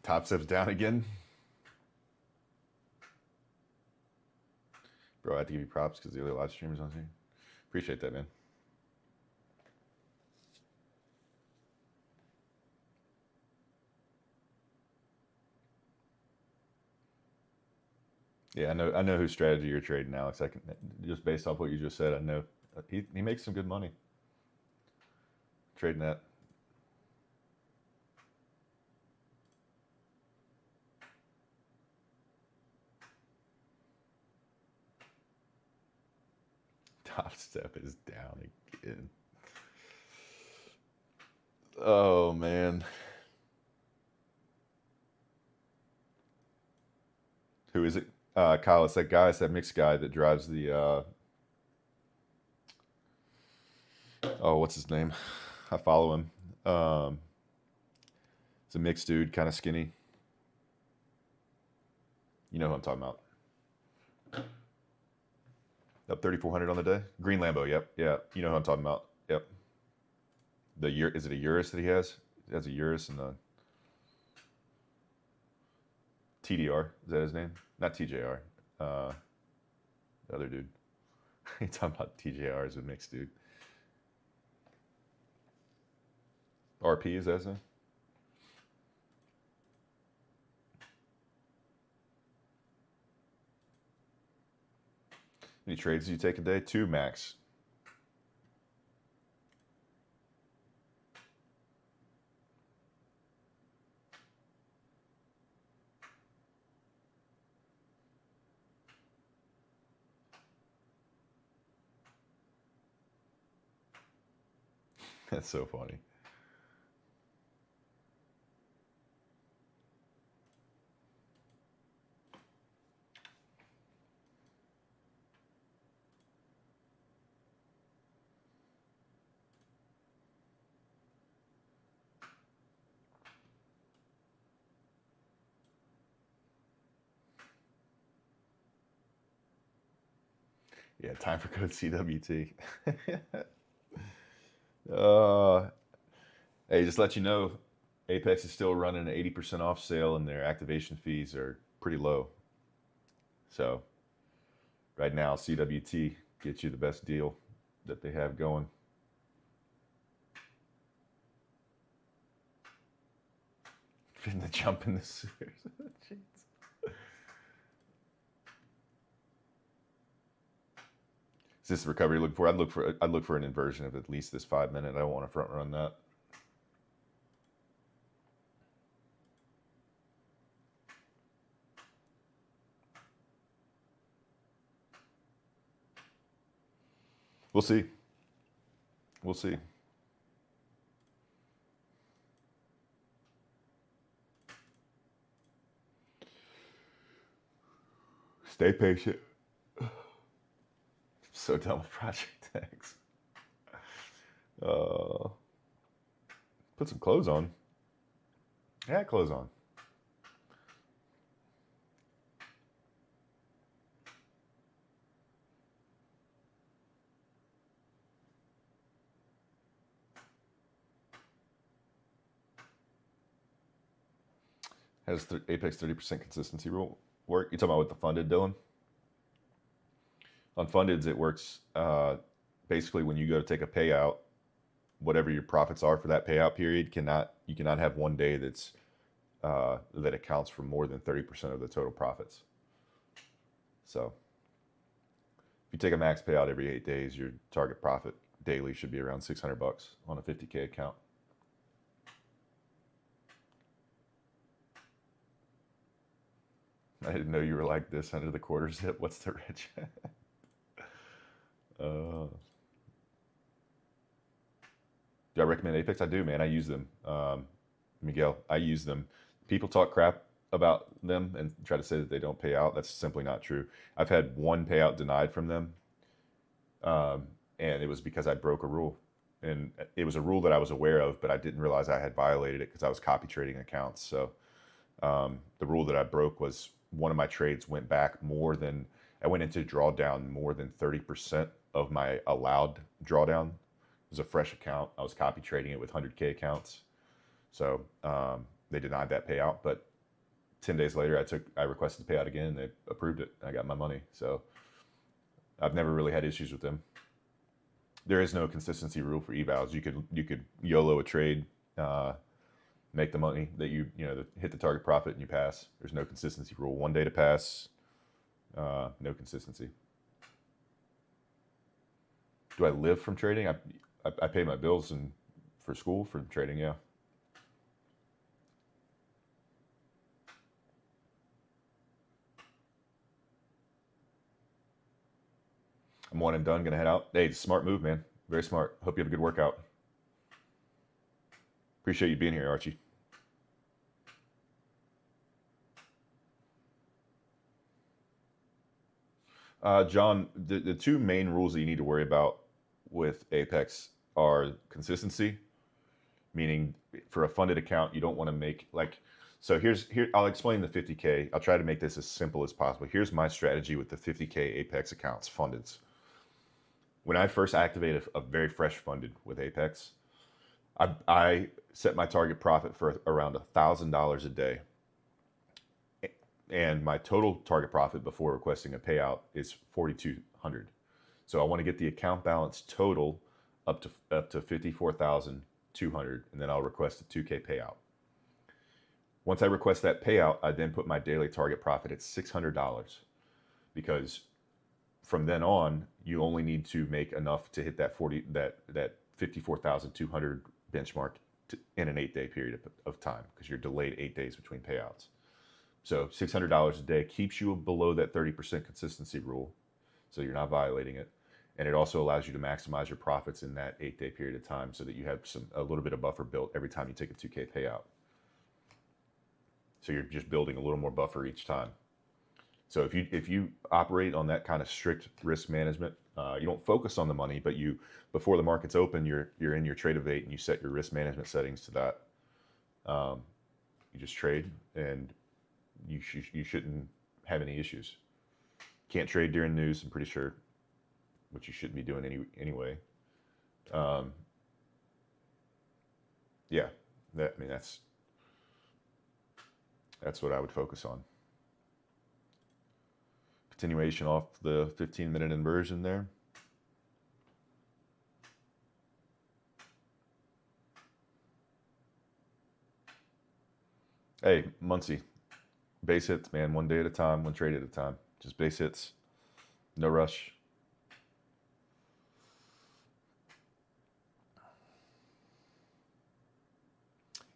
Top steps down again. Bro, I have to give you props because the other live streamers on here. Appreciate that, man. Yeah, I know whose strategy you're trading, Alex. I can just based off what you just said, I know he makes some good money trading that. Top Step is down again. Oh, man. Who is it? Kyle, it's that guy. It's that mixed guy that drives the... oh, what's his name? I follow him. It's a mixed dude, kind of skinny. You know who I'm talking about. Up 3,400 on the day. Green Lambo, yep. Yeah, you know who I'm talking about. Yep. Is it a Urus that he has? He has a Urus and a TDR. Is that his name? Not TJR. The other dude. You're talking about TJR as a mixed dude. RP, is that his name? Any trades do you take a day? 2 max. That's so funny. Yeah, time for code CWT. Hey, just let you know, Apex is still running an 80% off sale and their activation fees are pretty low. So right now, CWT gets you the best deal that they have going. Fitting the jump in the sewers. Jeez. Is this the recovery you're looking for? I'd look for an inversion of at least this 5 minute. I don't want to front run that. We'll see. We'll see. Stay patient. So done with Project X. Put some clothes on. Yeah, clothes on. Has Apex 30% consistency rule work? You talking about with the funded, Dylan? On fundeds, it works basically when you go to take a payout, whatever your profits are for that payout period, you cannot have one day that's that accounts for more than 30% of the total profits. So if you take a max payout every 8 days, your target profit daily should be around $600 on a 50K account. I didn't know you were like this under the quarter zip. What's the rich? Do I recommend Apex? I do, man. I use them. Miguel, I use them. People talk crap about them and try to say that they don't pay out. That's simply not true. I've had one payout denied from them, and it was because I broke a rule. And it was a rule that I was aware of, but I didn't realize I had violated it because I was copy trading accounts. So the rule that I broke was one of my trades went back more than, I went into drawdown more than 30% of my allowed drawdown. It was a fresh account. I was copy trading it with 100K accounts. So they denied that payout, but 10 days later I requested the payout again and they approved it. And I got my money. So I've never really had issues with them. There is no consistency rule for evals. You could YOLO a trade, make the money that hit the target profit and you pass. There's no consistency rule. One day to pass, no consistency. Do I live from trading? I pay my bills and for school from trading, yeah. I'm one and done. Gonna head out. Hey, smart move, man. Very smart. Hope you have a good workout. Appreciate you being here, Archie. John, the two main rules that you need to worry about with Apex are consistency, meaning for a funded account, you don't want to make like, so here, I'll explain the 50K. I'll try to make this as simple as possible. Here's my strategy with the 50K Apex accounts, fundeds. When I first activated a very fresh funded with Apex, I set my target profit for around $1,000 a day. And my total target profit before requesting a payout is 4,200. So I want to get the account balance total up to 54,200, and then I'll request a 2K payout. Once I request that payout, I then put my daily target profit at $600, because from then on, you only need to make enough to hit that 54,200 benchmark in an 8-day period of time, because you're delayed 8 days between payouts. So $600 a day keeps you below that 30% consistency rule, so you're not violating it. And it also allows you to maximize your profits in that 8-day period of time, so that you have a little bit of buffer built every time you take a 2K payout. So you're just building a little more buffer each time. So if you operate on that kind of strict risk management, you don't focus on the money, but before the market's open, you're in your Trade-Evate and you set your risk management settings to that. You just trade, and you shouldn't have any issues. Can't trade during news, I'm pretty sure, which you shouldn't be doing anyway. Yeah, that's what I would focus on. Continuation off the 15-minute inversion there. Hey, Muncie, base hits, man, one day at a time, one trade at a time. Just base hits, no rush.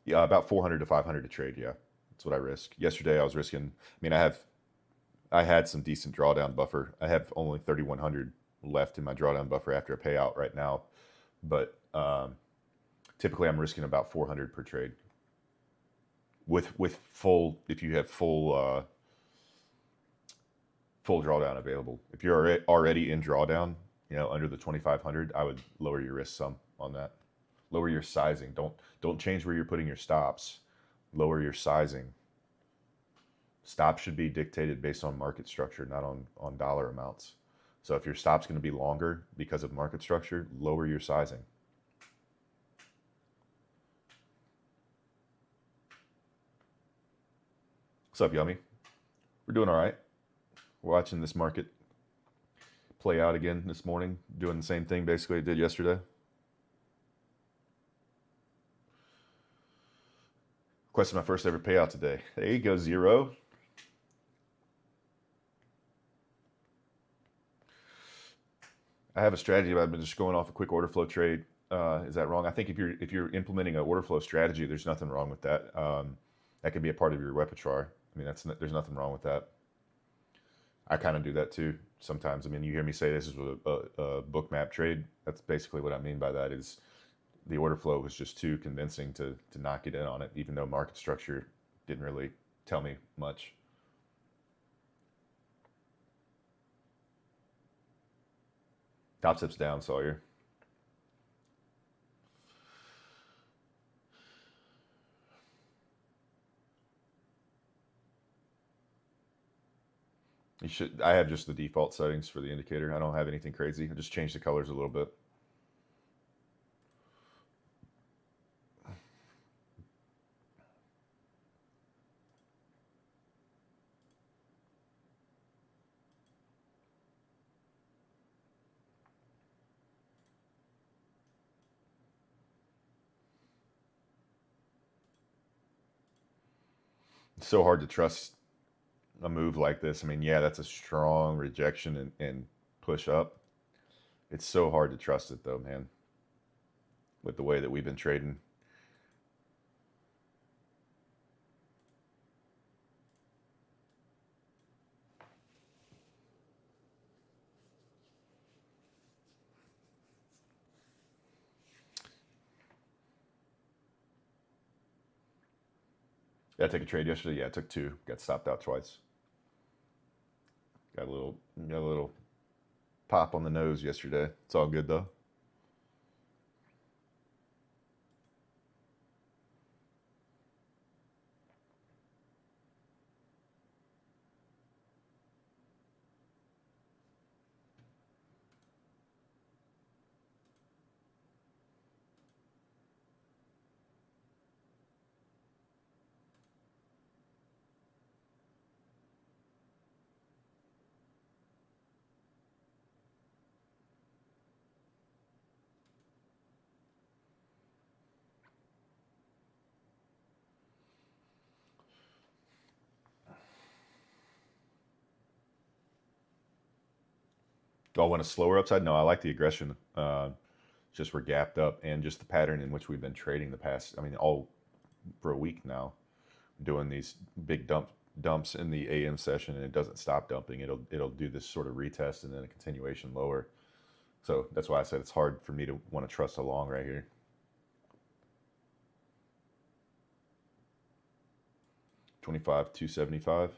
Yeah, about 400 to 500 to trade, yeah. That's what I risk. Yesterday I was risking, I had some decent drawdown buffer. I have only 3,100 left in my drawdown buffer after a payout right now. But typically I'm risking about 400 per trade. With full, if you have full drawdown available. If you're already in drawdown, under the 2,500, I would lower your risk some on that. Lower your sizing. Don't change where you're putting your stops. Lower your sizing. Stops should be dictated based on market structure, not on dollar amounts. So if your stop's going to be longer because of market structure, lower your sizing. What's up, Yummy? We're doing all right. We're watching this market play out again this morning, doing the same thing basically it did yesterday. Requested my first ever payout today. There you go, Zero. I have a strategy, but I've been just going off a quick order flow trade. Is that wrong? I think if you're implementing an order flow strategy, there's nothing wrong with that. That could be a part of your repertoire. I mean, there's nothing wrong with that. I kind of do that too sometimes. I mean, you hear me say this is a book map trade. That's basically what I mean by that. Is the order flow was just too convincing to not get in on it, even though market structure didn't really tell me much. Top steps down, Sawyer. I have just the default settings for the indicator. I don't have anything crazy. I just changed the colors a little bit. It's so hard to trust a move like this. I mean, yeah, that's a strong rejection and push up. It's so hard to trust it though, man, with the way that we've been trading. Yeah, I took a trade yesterday. Yeah, I took two. Got stopped out twice. Got a little pop on the nose yesterday. It's all good though. Do I want a slower upside? No, I like the aggression. Just we're gapped up, and just the pattern in which we've been trading the past. I mean, all for a week now, doing these big dumps in the AM session, and it doesn't stop dumping. It'll do this sort of retest and then a continuation lower. So that's why I said it's hard for me to want to trust a long right here. 25, 275,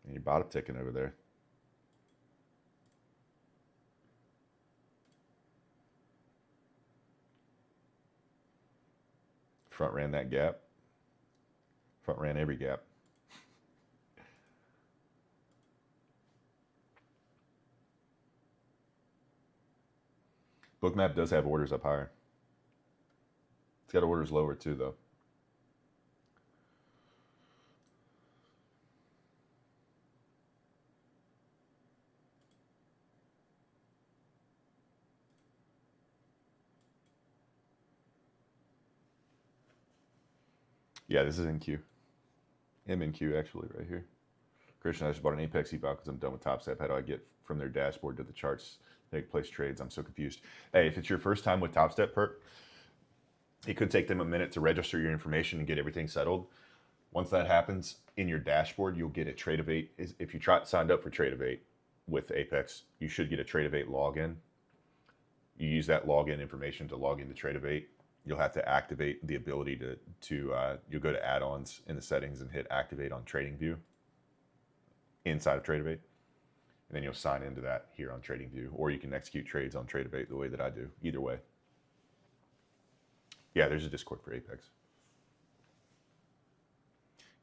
and your bottom ticking over there. Front ran that gap. Front ran every gap. Bookmap does have orders up higher. It's got orders lower too, though. Yeah, this is NQ. MNQ actually right here. Christian, I just bought an Apex eval because I'm done with Top Step. How do I get from their dashboard to the charts, make place trades? I'm so confused. Hey, if it's your first time with Top Step, Perk, it could take them a minute to register your information and get everything settled. Once that happens, in your dashboard, you'll get a Trade-Evate. If you signed up for Trade-Evate with Apex, you should get a Trade-Evate login. You use that login information to log into Trade-Evate. You'll have to activate the ability you'll go to add-ons in the settings and hit activate on TradingView inside of Trade-Evate. And then you'll sign into that here on TradingView, or you can execute trades on Trade-Evate the way that I do. Either way. Yeah, there's a Discord for Apex.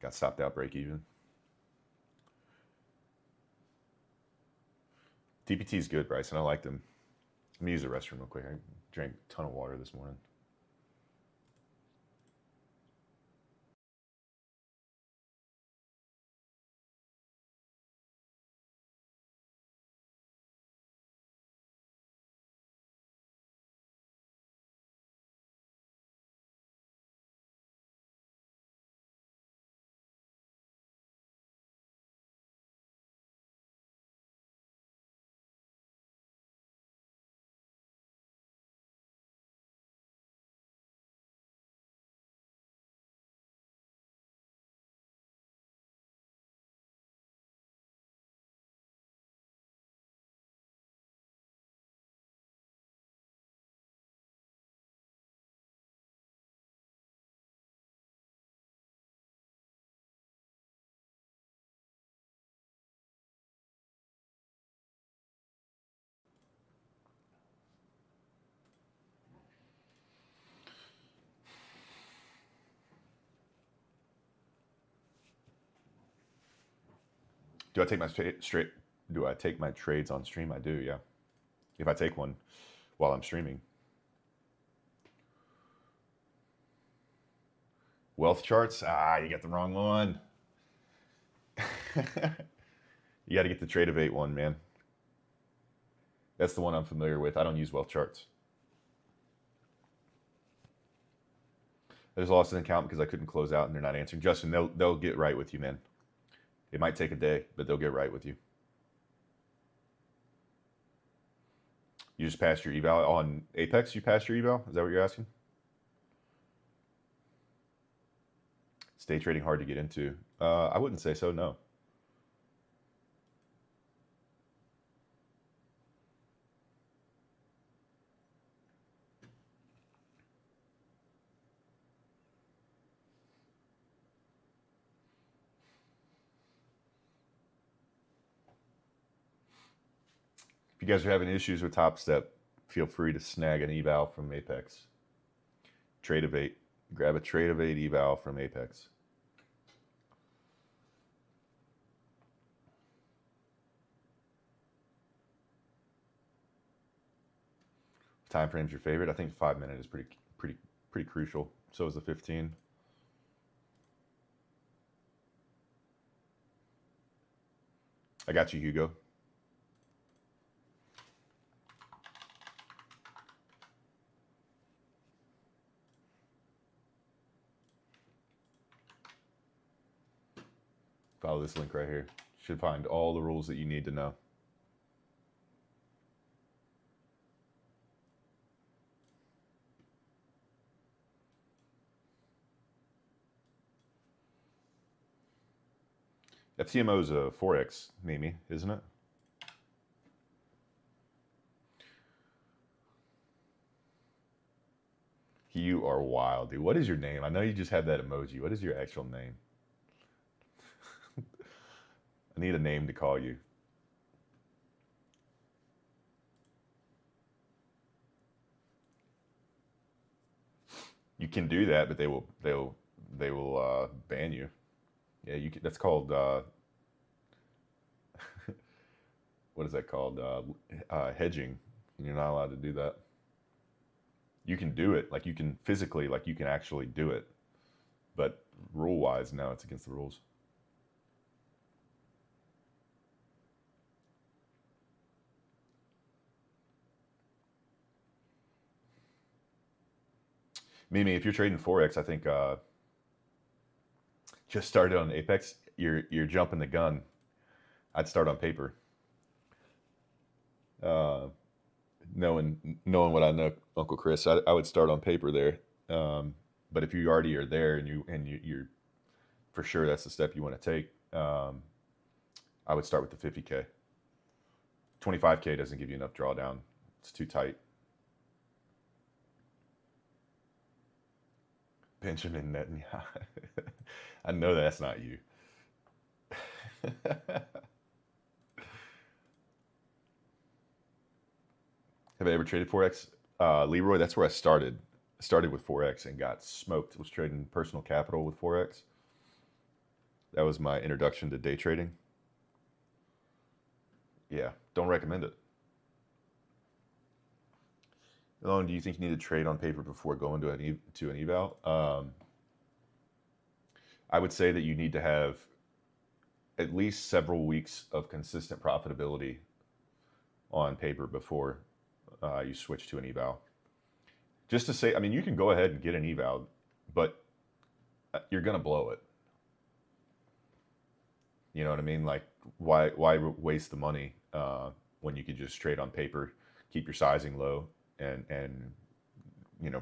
Got stopped out break even. TPT is good, Bryson. I like them. Let me use the restroom real quick. I drank a ton of water this morning. Do I take my trades on stream? I do, yeah. If I take one while I'm streaming. Wealth charts? You got the wrong one. You got to get the Trade-Evate one, man. That's the one I'm familiar with. I don't use wealth charts. I just lost an account because I couldn't close out and they're not answering. Justin, they'll get right with you, man. It might take a day, but they'll get right with you. You just passed your eval on Apex? You passed your eval? Is that what you're asking? Is day trading hard to get into? I wouldn't say so, no. If you guys are having issues with Top Step, feel free to snag an eval from Apex. Trade of 8. Grab a trade of 8 eval from Apex. Time frame's your favorite? I think 5 minute is pretty crucial. So is the 15. I got you, Hugo. Follow this link right here. Should find all the rules that you need to know. FCMO is a Forex, Mimi, isn't it? You are wild, dude. What is your name? I know you just had that emoji. What is your actual name? I need a name to call you. You can do that, but they will ban you. Yeah, you can, that's called what is that called? Hedging. You're not allowed to do that. You can do it, like you can physically, like you can actually do it, but rule-wise, no, it's against the rules. Mimi, if you're trading Forex, I think just started on Apex, you're jumping the gun. I'd start on paper. Knowing what I know, Uncle Chris, I would start on paper there. But if you already are there and you're for sure that's the step you want to take, I would start with the 50K. 25K doesn't give you enough drawdown. It's too tight. Benjamin Netanyahu. I know that's not you. Have I ever traded Forex? Leroy, that's where I started. I started with Forex and got smoked. I was trading personal capital with Forex. That was my introduction to day trading. Yeah, don't recommend it. How long do you think you need to trade on paper before going to an eval? I would say that you need to have at least several weeks of consistent profitability on paper before you switch to an eval. Just to say, I mean, you can go ahead and get an eval, but you're gonna blow it. You know what I mean? Like, why waste the money when you could just trade on paper, keep your sizing low, and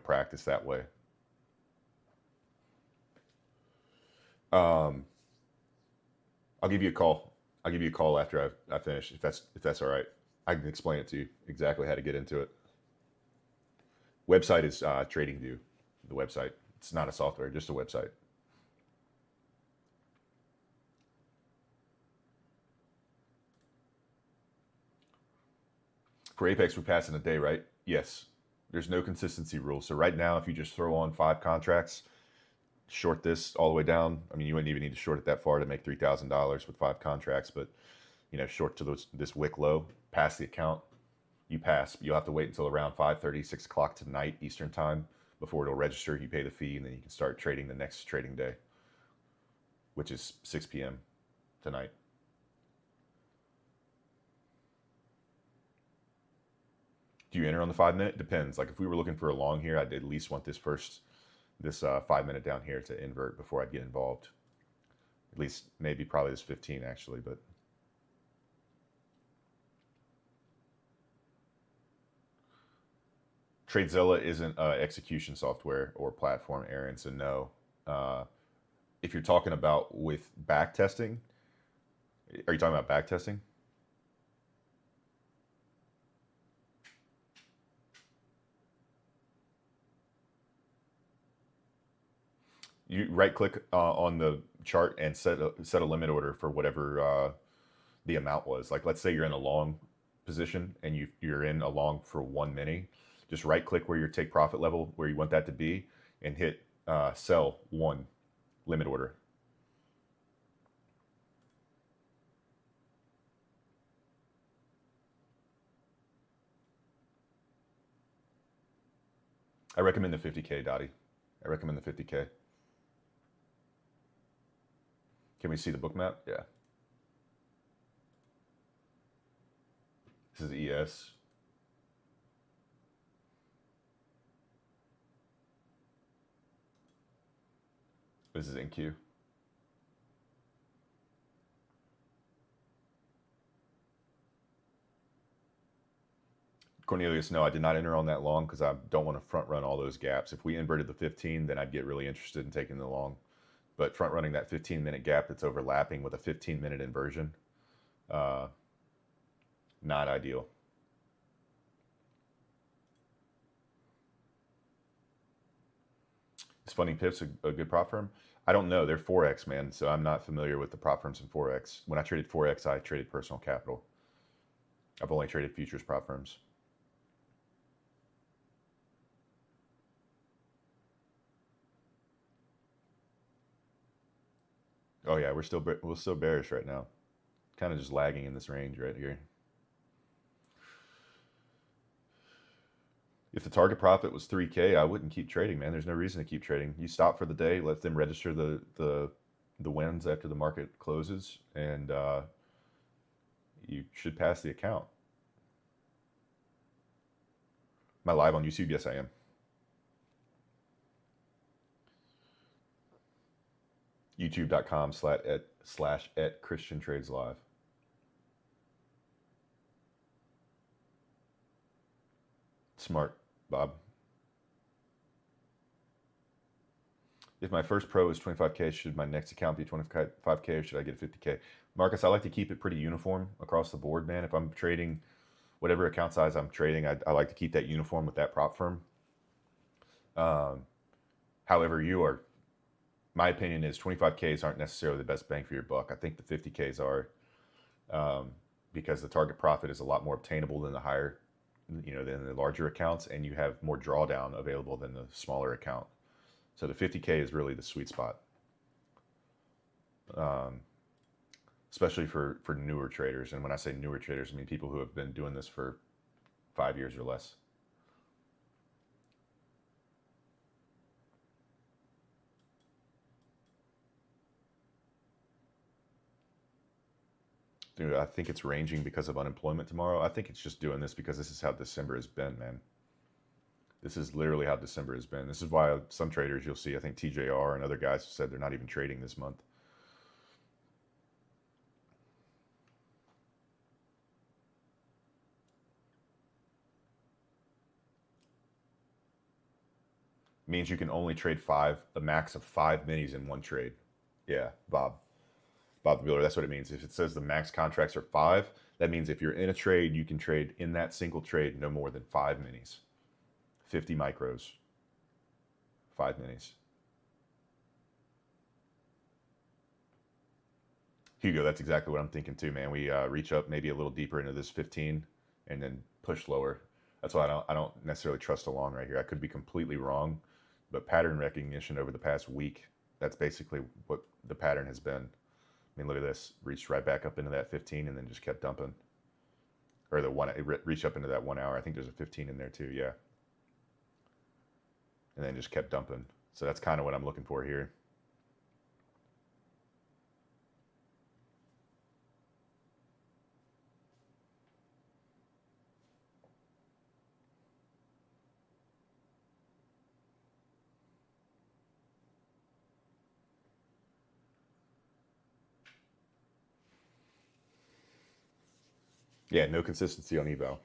practice that way. I'll give you a call. I'll give you a call after I finish, if that's all right. I can explain it to you exactly how to get into it. Website is TradingView. The website. It's not a software, just a website. For Apex, we're passing a day, right? Yes. There's no consistency rule. So right now, if you just throw on 5 contracts, short this all the way down. I mean, you wouldn't even need to short it that far to make $3,000 with 5 contracts, but short to this wick low, pass the account, you pass. You'll have to wait until around 5:30, 6 o'clock tonight Eastern time before it'll register. You pay the fee, and then you can start trading the next trading day, which is 6 p.m. tonight. Do you enter on the 5 minute? Depends. Like if we were looking for a long here, I'd at least want this 5 minute down here to invert before I'd get involved. At least maybe probably this 15 actually, but TradeZilla isn't execution software or platform, Aaron, so no. If you're talking about with back testing, are you talking about back testing? You right click on the chart and set a limit order for whatever the amount was. Like let's say you're in a long position and you're in a long for 1 mini, just right click where your take profit level, where you want that to be, and hit sell 1 limit order. I recommend the 50K, Dottie. I recommend the 50K. Can we see the book map? Yeah. This is ES. This is NQ. Cornelius, no, I did not enter on that long because I don't want to front run all those gaps. If we inverted the 15, then I'd get really interested in taking the long. But front running that 15-minute gap that's overlapping with a 15-minute inversion, not ideal. Is Funding Pips a good prop firm? I don't know. They're Forex, man, so I'm not familiar with the prop firms in Forex. When I traded Forex, I traded personal capital. I've only traded futures prop firms. Oh yeah, we're still bearish right now. Kind of just lagging in this range right here. If the target profit was 3K, I wouldn't keep trading, man. There's no reason to keep trading. You stop for the day, let them register the wins after the market closes, and you should pass the account. Am I live on YouTube? Yes, I am. youtube.com/@ChristianTrades Live. Smart, Bob. If my first pro is 25K, should my next account be 25K or should I get a 50K? Marcus, I like to keep it pretty uniform across the board, man. If I'm trading whatever account size I'm trading, I like to keep that uniform with that prop firm. However, my opinion is 25Ks aren't necessarily the best bang for your buck. I think the 50Ks are, because the target profit is a lot more obtainable than the higher, than the larger accounts, and you have more drawdown available than the smaller account. So the 50K is really the sweet spot, especially for newer traders. And when I say newer traders, I mean people who have been doing this for 5 years or less. Dude, I think it's ranging because of unemployment tomorrow. I think it's just doing this because this is how December has been, man. This is literally how December has been. This is why some traders you'll see, I think TJR and other guys have said they're not even trading this month. Means you can only trade a max of 5 minis in one trade. Yeah, Bob the Builder, that's what it means. If it says the max contracts are 5, that means if you're in a trade, you can trade in that single trade no more than 5 minis. 50 micros, 5 minis. Hugo, that's exactly what I'm thinking too, man. We reach up maybe a little deeper into this 15 and then push lower. That's why I don't necessarily trust a long right here. I could be completely wrong, but pattern recognition over the past week, that's basically what the pattern has been. I mean, look at this. Reached right back up into that 15 and then just kept dumping. Or it reached up into that 1 hour. I think there's a 15 in there too, yeah. And then just kept dumping. So that's kind of what I'm looking for here. Yeah, no consistency on eval.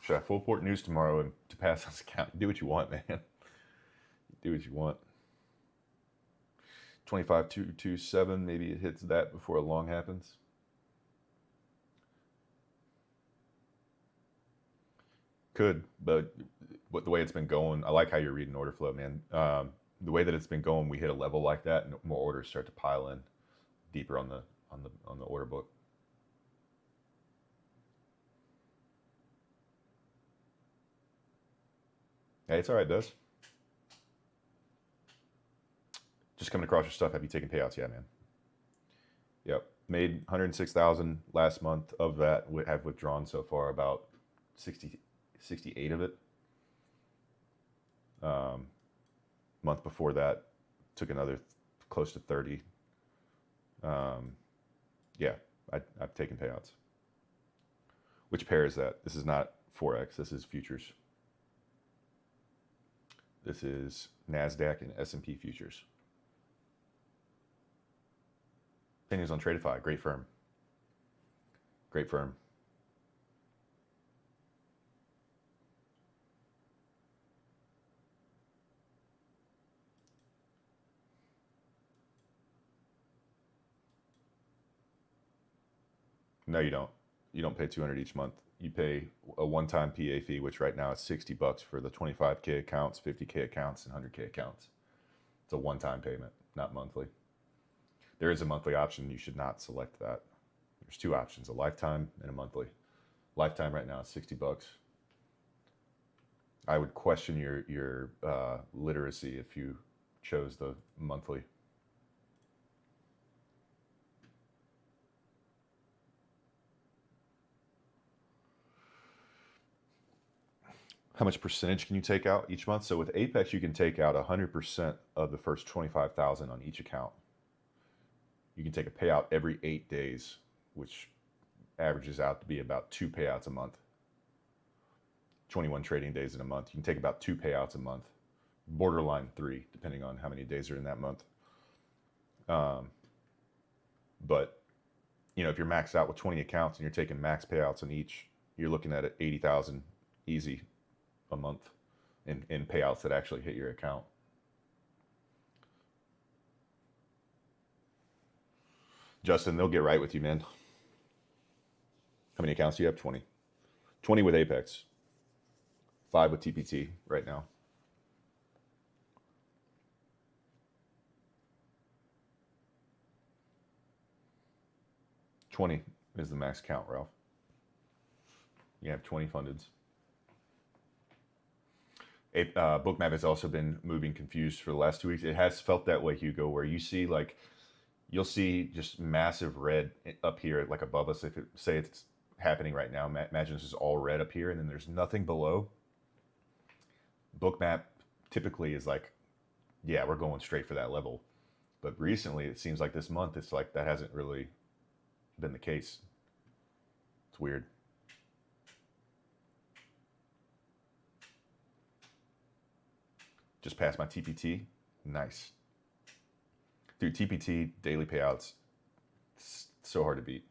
Should I full port news tomorrow and to pass this account? Do what you want, man. Do what you want. 25,227, maybe it hits that before a long happens. Could, but the way it's been going, I like how you're reading order flow, man. the way that it's been going, we hit a level like that, and more orders start to pile in deeper on the order book. Hey, it's all right, Des. Just coming across your stuff. Have you taken payouts? Yeah, man. Yep. Made 106,000 last month. Of that, we have withdrawn so far about 68 of it. Month before that, took another close to 30. Yeah, I've taken payouts. Which pair is that? This is not Forex. This is futures. This is NASDAQ and S&P futures. Opinions on Tradeify. Great firm. Great firm. No, you don't. You don't pay $200 each month. You pay a one-time PA fee, which right now is $60 for the 25K accounts, 50K accounts, and 100K accounts. It's a one-time payment, not monthly. There is a monthly option. You should not select that. There's two options: a lifetime and a monthly. Lifetime right now is $60. I would question your literacy if you chose the monthly. How much percentage can you take out each month? So with Apex, you can take out 100% of the first 25,000 on each account. You can take a payout every 8 days, which averages out to be about 2 payouts a month. 21 trading days in a month. You can take about 2 payouts a month, borderline 3, depending on how many days are in that month. But if you're maxed out with 20 accounts and you're taking max payouts on each, you're looking at 80,000 easy a month in payouts that actually hit your account. Justin, they'll get right with you, man. How many accounts do you have? 20. 20 with Apex. 5 with TPT right now. $20 is the max count, Ralph. You have 20 fundeds. Bookmap has also been moving confused for the last 2 weeks. It has felt that way, Hugo, where you see you'll see just massive red up here, like above us. If say it's happening right now, imagine this is all red up here, and then there's nothing below. Bookmap typically is like, yeah, we're going straight for that level. But recently, it seems like this month, it's like that hasn't really been the case. It's weird. Just passed my TPT. Nice. Dude, TPT daily payouts, so hard to beat.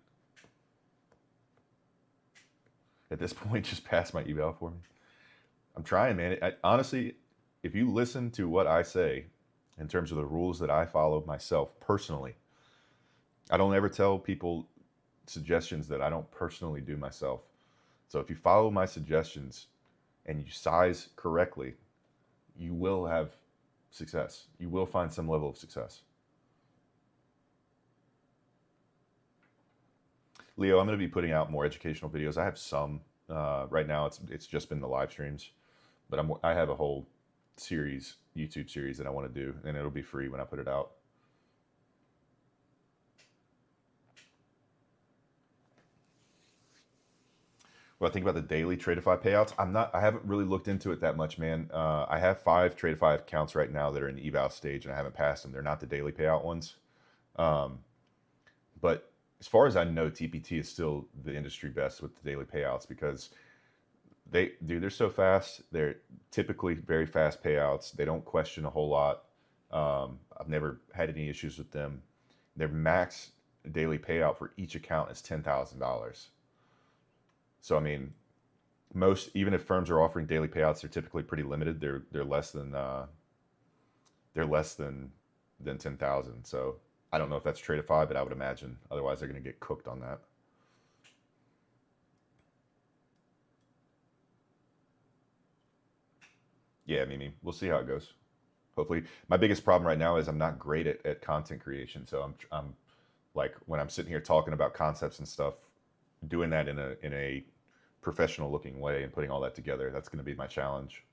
At this point, just pass my eval for me. I'm trying, man. Honestly, if you listen to what I say in terms of the rules that I follow myself personally, I don't ever tell people suggestions that I don't personally do myself. So if you follow my suggestions and you size correctly, you will have success. You will find some level of success. Leo, I'm going to be putting out more educational videos. I have some. Right now, it's just been the live streams, but I have a whole series, YouTube series that I want to do, and it'll be free when I put it out. What I think about the daily Tradeify payouts, I haven't really looked into it that much, man. I have 5 Tradeify accounts right now that are in the eval stage, and I haven't passed them. They're not the daily payout ones. But as far as I know, TPT is still the industry best with the daily payouts because they're so fast. They're typically very fast payouts. They don't question a whole lot. I've never had any issues with them. Their max daily payout for each account is $10,000. So I mean, even if firms are offering daily payouts, they're typically pretty limited. They're less than 10,000. So I don't know if that's Tradeify, but I would imagine. Otherwise, they're going to get cooked on that. Yeah, Mimi, we'll see how it goes. Hopefully, my biggest problem right now is I'm not great at content creation. So I'm like when I'm sitting here talking about concepts and stuff, doing that in a professional looking way and putting all that together. That's going to be my challenge.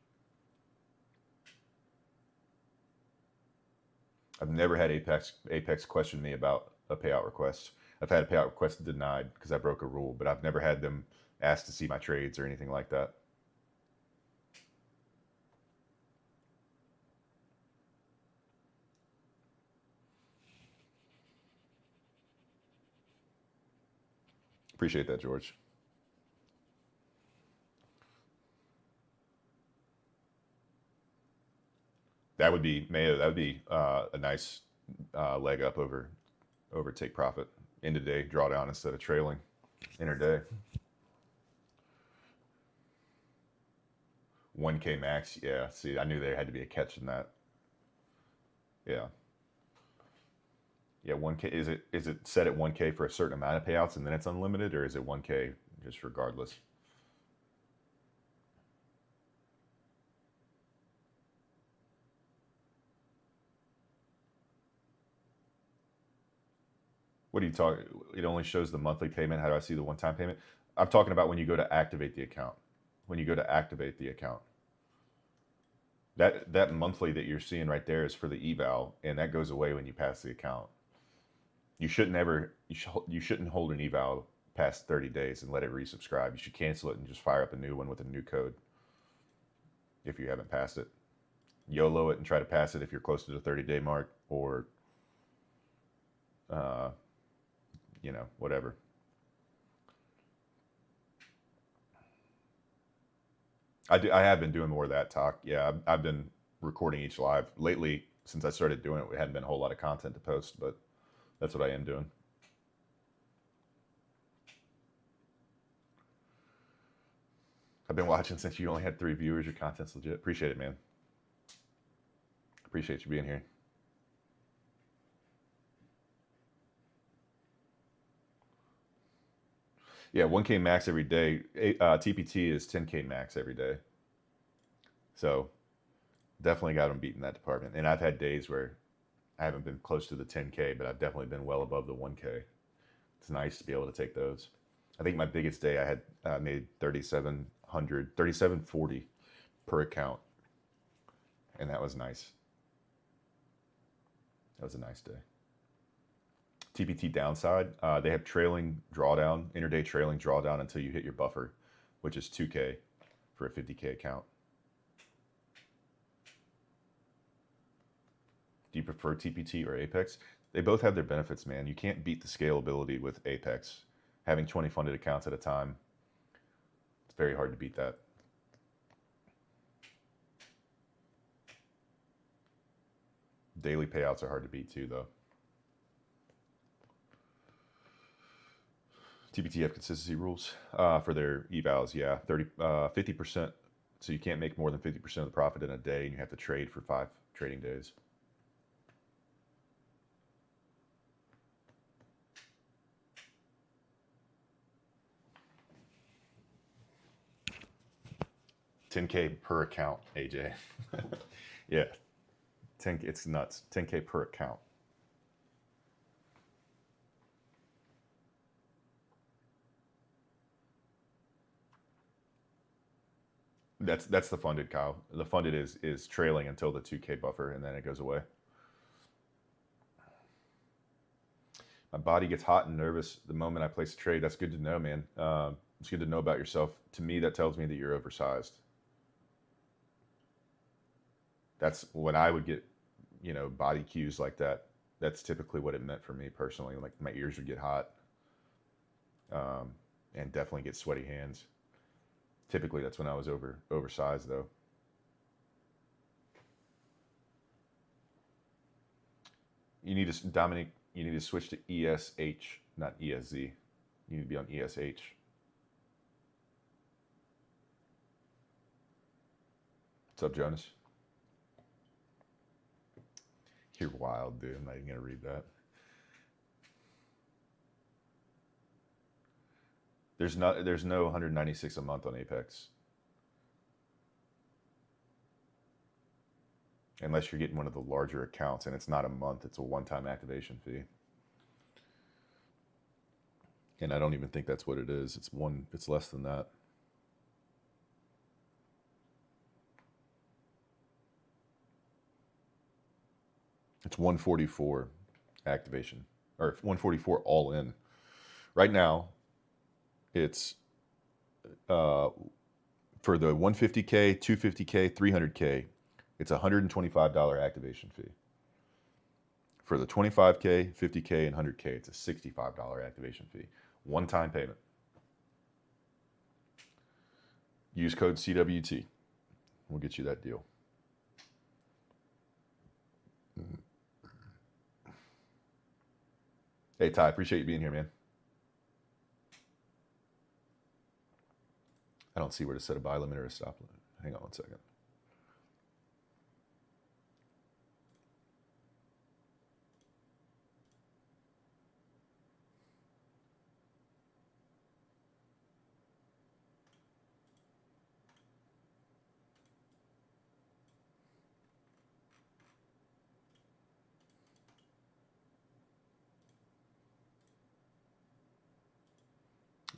I've never had Apex question me about a payout request. I've had a payout request denied because I broke a rule, but I've never had them ask to see my trades or anything like that. Appreciate that, George. That would be Mayo. That would be a nice leg up over take profit end of day drawdown instead of trailing intraday. 1K max. Yeah. See, I knew there had to be a catch in that. Yeah. Yeah. 1K. Is it set at 1K for a certain amount of payouts and then it's unlimited, or is it 1K just regardless? What do you talk? It only shows the monthly payment. How do I see the one-time payment? I'm talking about when you go to activate the account. When you go to activate the account, that monthly that you're seeing right there is for the eval, and that goes away when you pass the account. You shouldn't ever you shouldn't hold an eval past 30 days and let it resubscribe. You should cancel it and just fire up a new one with a new code if you haven't passed it. YOLO it and try to pass it if you're close to the 30-day mark, or uh, whatever. I have been doing more of that talk. Yeah, I've been recording each live lately. Since I started doing it, we hadn't been a whole lot of content to post, but that's what I am doing. I've been watching since you only had 3 viewers. Your content's legit. Appreciate it, man. Appreciate you being here. Yeah, 1K max every day. TPT is 10K max every day. So definitely got them beating that department. And I've had days where I haven't been close to the 10K, but I've definitely been well above the 1K. It's nice to be able to take those. I think my biggest day I had made 3,700, 3,740 per account, and that was nice. That was a nice day. TPT downside, they have trailing drawdown, intraday trailing drawdown until you hit your buffer, which is 2K for a 50K account. Do you prefer TPT or Apex? They both have their benefits, man. You can't beat the scalability with Apex. Having 20 funded accounts at a time, it's very hard to beat that. Daily payouts are hard to beat too, though. TPT have consistency rules for their evals. Yeah, 50%. So you can't make more than 50% of the profit in a day, and you have to trade for 5 trading days. $10K per account, AJ. Yeah, 10. It's nuts. 10K per account. That's the funded, Kyle. The funded is trailing until the 2K buffer, and then it goes away. My body gets hot and nervous the moment I place a trade. That's good to know, man. It's good to know about yourself. To me, that tells me that you're oversized. That's when I would get, body cues like that. That's typically what it meant for me personally. Like my ears would get hot, and definitely get sweaty hands. Typically, that's when I was oversized, though. You need to Dominic. You need to switch to ESH, not ESZ. You need to be on ESH. What's up, Jonas? You're wild, dude. I'm not even gonna read that. There's no 196 a month on Apex. unless you're getting one of the larger accounts, and it's not a month, it's a one-time activation fee. And I don't even think that's what it is. It's less than that. It's 144 activation, or 144 all in. Right now, it's for the 150K, 250K, 300K, it's $125 activation fee. For the 25K, 50K, and 100K, it's a $65 activation fee. One-time payment. Use code CWT. We'll get you that deal. Hey, Ty, appreciate you being here, man. I don't see where to set a buy limit or a stop limit. Hang on one second.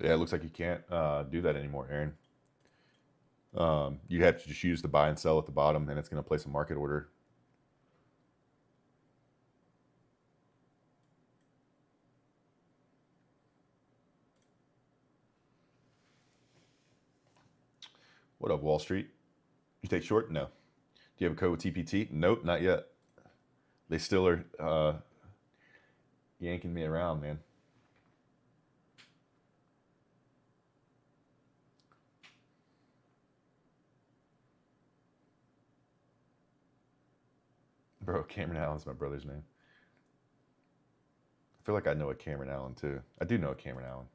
Yeah, it looks like you can't do that anymore, Aaron. You have to just use the buy and sell at the bottom, and it's going to place a market order. What up, Wall Street? You take short? No. Do you have a code with TPT? Nope, not yet. They still are yanking me around, man. Bro, Cameron Allen's my brother's name. I feel like I know a Cameron Allen, too. I do know a Cameron Allen.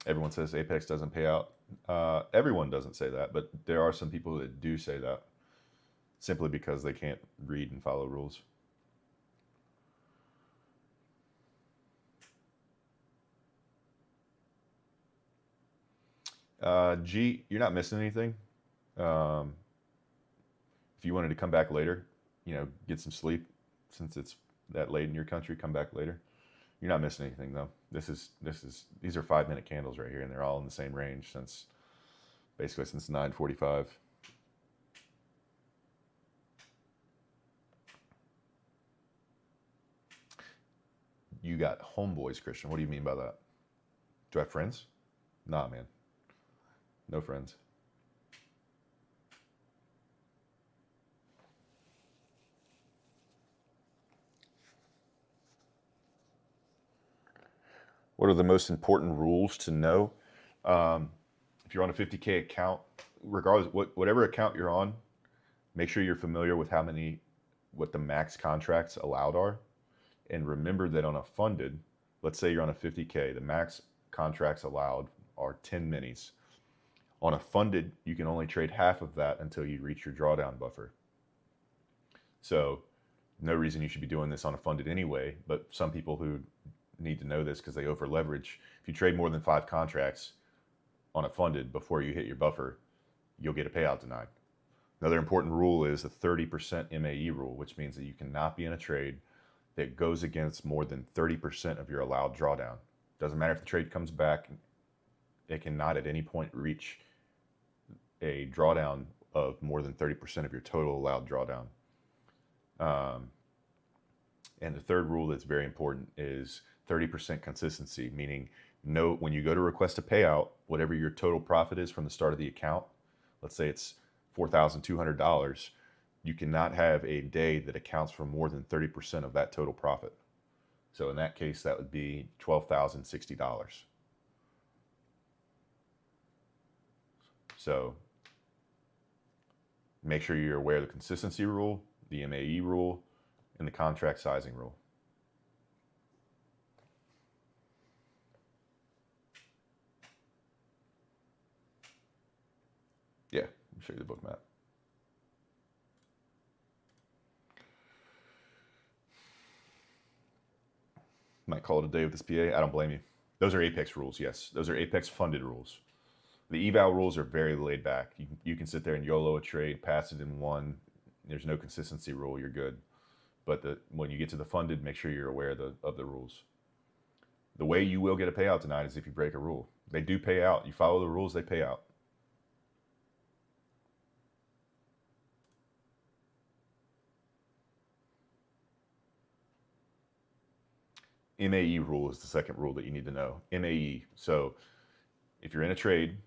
Everyone says Apex doesn't pay out. Everyone doesn't say that, but there are some people that do say that simply because they can't read and follow rules. G, you're not missing anything. If you wanted to come back later, get some sleep since it's that late in your country, come back later. You're not missing anything though. These are 5-minute candles right here, and they're all in the same range since 9:45. You got homeboys, Christian. What do you mean by that? Do I have friends? Nah, man. No friends. What are the most important rules to know? If you're on a 50K account, regardless, whatever account you're on, make sure you're familiar with what the max contracts allowed are. And remember that on a funded, let's say you're on a 50K, the max contracts allowed are 10 minis. On a funded, you can only trade half of that until you reach your drawdown buffer. So no reason you should be doing this on a funded anyway, but some people who need to know this because they over leverage, if you trade more than 5 contracts on a funded before you hit your buffer, you'll get a payout denied. Another important rule is the 30% MAE rule, which means that you cannot be in a trade that goes against more than 30% of your allowed drawdown. Doesn't matter if the trade comes back, it cannot at any point reach a drawdown of more than 30% of your total allowed drawdown. And the third rule that's very important is 30% consistency, meaning when you go to request a payout, whatever your total profit is from the start of the account, let's say it's $4,200, you cannot have a day that accounts for more than 30% of that total profit. So in that case, that would be $12,060. So make sure you're aware of the consistency rule, the MAE rule, and the contract sizing rule. Yeah, let me show you the book map. Might call it a day with this PA. I don't blame you. Those are Apex rules, yes. Those are Apex funded rules. The eval rules are very laid back. You can sit there and YOLO a trade, pass it in one. There's no consistency rule. You're good. But when you get to the funded, make sure you're aware of the rules. The way you will get a payout tonight is if you break a rule. They do pay out. You follow the rules, they pay out. MAE rule is the second rule that you need to know. MAE. So if you're in a trade,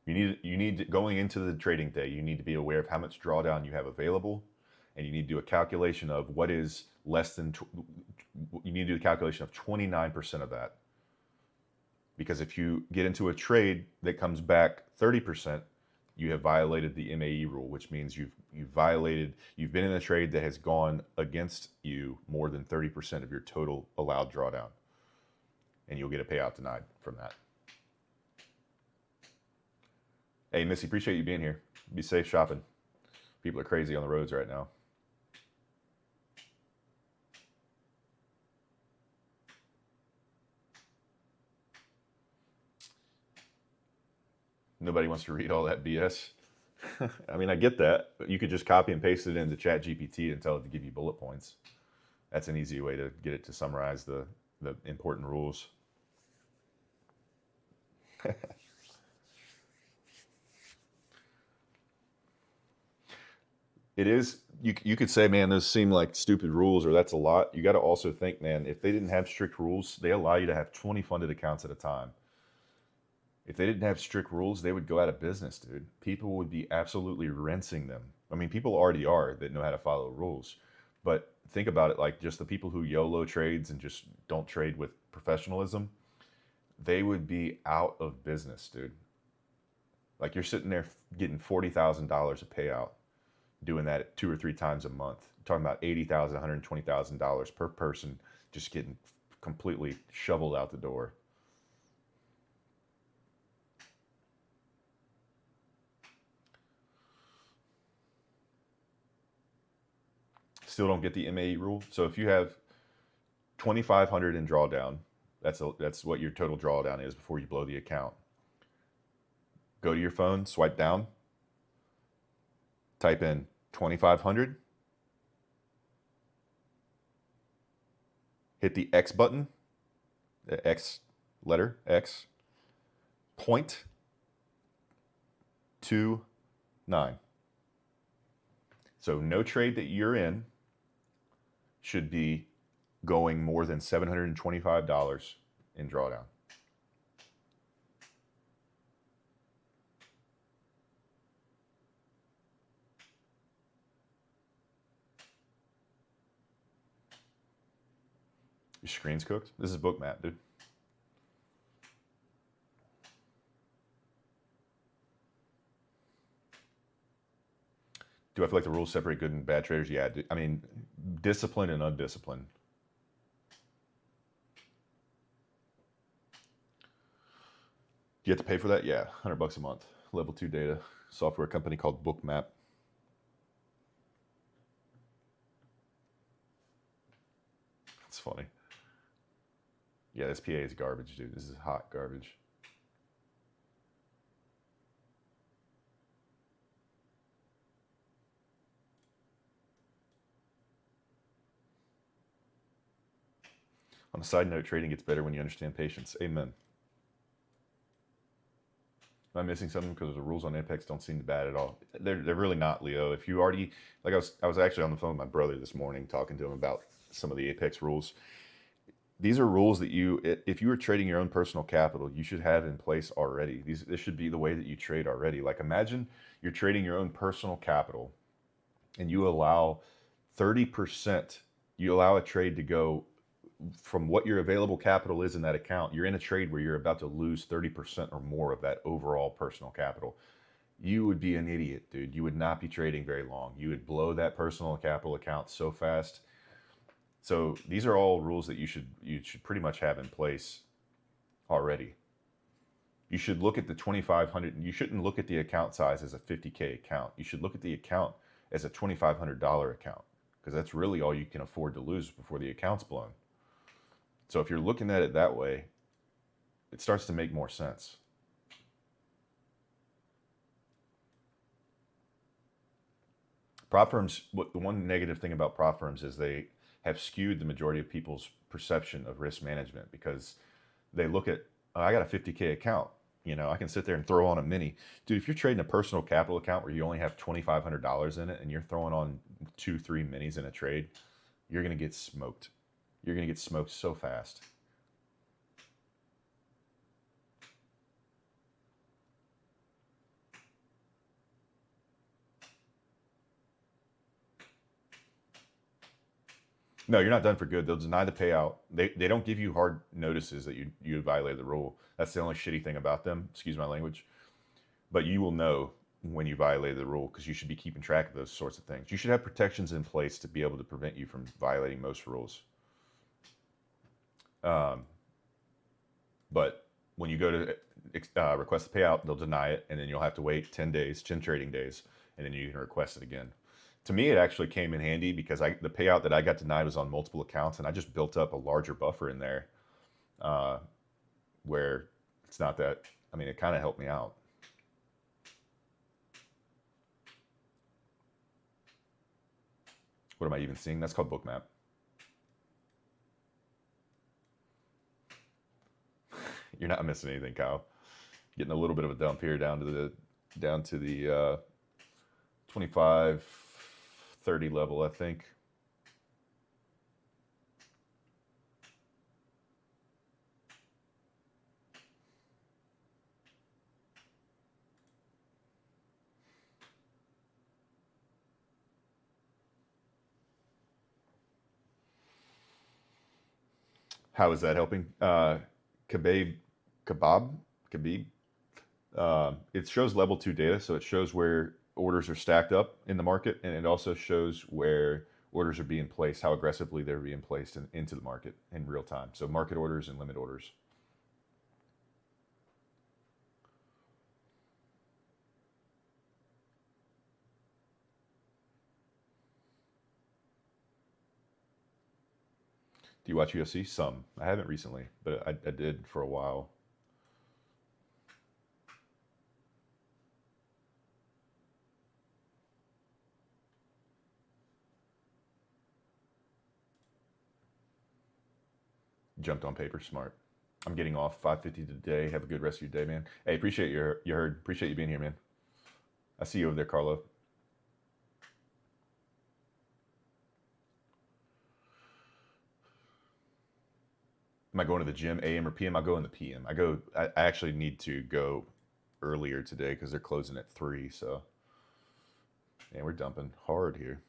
you need to, going into the trading day, you need to be aware of how much drawdown you have available, and you need to do a calculation of what is less than. You need to do a calculation of 29% of that, because if you get into a trade that comes back 30%, you have violated the MAE rule, which means you've been in a trade that has gone against you more than 30% of your total allowed drawdown, and you'll get a payout denied from that. Hey, Missy, appreciate you being here. Be safe shopping. People are crazy on the roads right now. Nobody wants to read all that BS. I mean, I get that, but you could just copy and paste it into ChatGPT and tell it to give you bullet points. That's an easy way to get it to summarize the important rules. It is, you could say, man, those seem like stupid rules, or that's a lot. You got to also think, man, if they didn't have strict rules, they allow you to have 20 funded accounts at a time. If they didn't have strict rules, they would go out of business, dude. People would be absolutely rinsing them. I mean, people already are that know how to follow rules. But think about it, like just the people who YOLO trades and just don't trade with professionalism, they would be out of business, dude. Like you're sitting there getting $40,000 a payout, doing that 2 or 3 times a month. You're talking about $80,000, $120,000 per person, just getting completely shoveled out the door. Still don't get the MAE rule. So if you have 2,500 in drawdown, that's what your total drawdown is before you blow the account. Go to your phone, swipe down, type in 2,500, hit the X button, the X letter, X, 0.29. So no trade that you're in should be going more than $725 in drawdown. Your screen's cooked? This is Bookmap, dude. Do I feel like the rules separate good and bad traders? Yeah, I mean, disciplined and undisciplined. Do you have to pay for that? Yeah, $100 a month. Level 2 data. Software company called Bookmap. That's funny. Yeah, this PA is garbage, dude. This is hot garbage. On a side note, trading gets better when you understand patience. Amen. Am I missing something? Because the rules on Apex don't seem bad at all. They're really not, Leo. If you already, like I was actually on the phone with my brother this morning talking to him about some of the Apex rules. These are rules that if you are trading your own personal capital, you should have in place already. This should be the way that you trade already. Like imagine you're trading your own personal capital and you allow 30%, you allow a trade to go from what your available capital is in that account. You're in a trade where you're about to lose 30% or more of that overall personal capital. You would be an idiot, dude. You would not be trading very long. You would blow that personal capital account so fast. So these are all rules that you should pretty much have in place already. You should look at the 2,500. You shouldn't look at the account size as a 50K account. You should look at the account as a $2,500 account, because that's really all you can afford to lose before the account's blown. So if you're looking at it that way, it starts to make more sense. Prop firms, the one negative thing about prop firms is they have skewed the majority of people's perception of risk management, because they look at, oh, I got a 50K account. I can sit there and throw on a mini. Dude, if you're trading a personal capital account where you only have $2,500 in it and you're throwing on 2-3 minis in a trade, you're going to get smoked. You're going to get smoked so fast. No, you're not done for good. They'll deny the payout. They don't give you hard notices that you violated the rule. That's the only shitty thing about them. Excuse my language. But you will know when you violated the rule, because you should be keeping track of those sorts of things. You should have protections in place to be able to prevent you from violating most rules. But when you go to request the payout, they'll deny it, and then you'll have to wait 10 days, 10 trading days, and then you can request it again. To me, it actually came in handy because the payout that I got denied was on multiple accounts, and I just built up a larger buffer in there where it's not that, it kind of helped me out. What am I even seeing? That's called Bookmap. You're not missing anything, Kyle. Getting a little bit of a dump here down to the 25, 30 level, I think. How is that helping? Khabib. It shows level 2 data, so it shows where orders are stacked up in the market, and it also shows where orders are being placed, how aggressively they're being placed into the market in real time. So market orders and limit orders. Do you watch UFC? Some. I haven't recently, but I did for a while. Jumped on paper. Smart. I'm getting off 5:50 today. Have a good rest of your day, man. Hey, appreciate you heard. Appreciate you being here, man. I see you over there, Carlo. Am I going to the gym AM or PM? I'll go in the PM. I actually need to go earlier today because they're closing at 3. So, man, we're dumping hard here.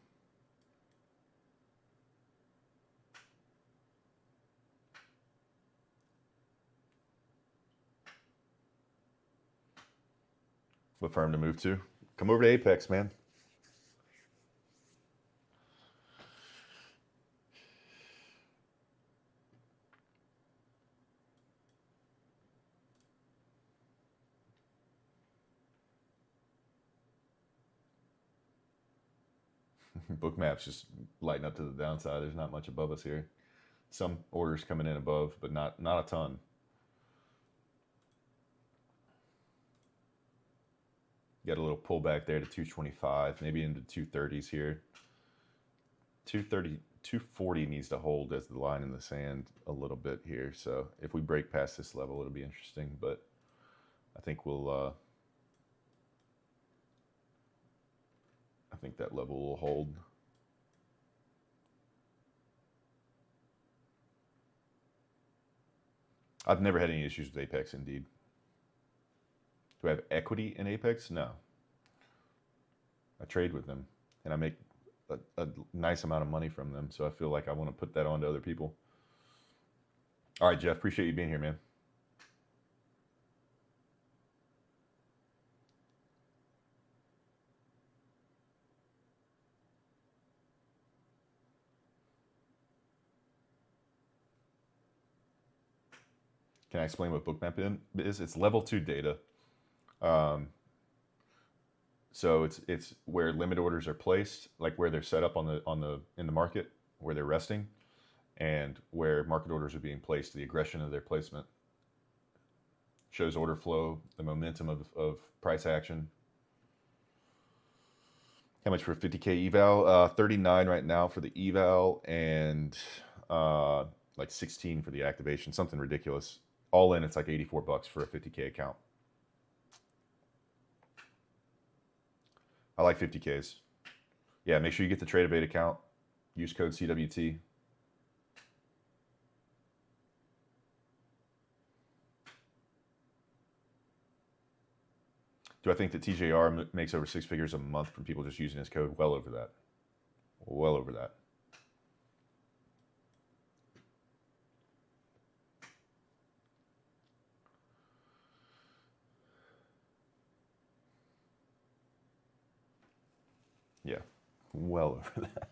What firm to move to? Come over to Apex, man. Bookmap's just lighting up to the downside. There's not much above us here. Some orders coming in above, but not a ton. Got a little pullback there to 225, maybe into 230s here. 230, 240 needs to hold as the line in the sand a little bit here. So if we break past this level, it'll be interesting. But I think I think that level will hold. I've never had any issues with Apex, indeed. Do I have equity in Apex? No. I trade with them, and I make a nice amount of money from them, so I feel like I want to put that on to other people. All right, Jeff, appreciate you being here, man. Can I explain what Bookmap is? It's level 2 data. So it's where limit orders are placed, like where they're set up in the market, where they're resting, and where market orders are being placed, the aggression of their placement. Shows order flow, the momentum of price action. How much for 50K eval? 39 right now for the eval, and like 16 for the activation. Something ridiculous. All in, it's like 84 bucks for a 50K account. I like 50Ks. Yeah, make sure you get the TradeAvate account. Use code CWT. Do I think that TJR makes over 6 figures a month from people just using his code? Well over that. Well over that. Yeah, well over that.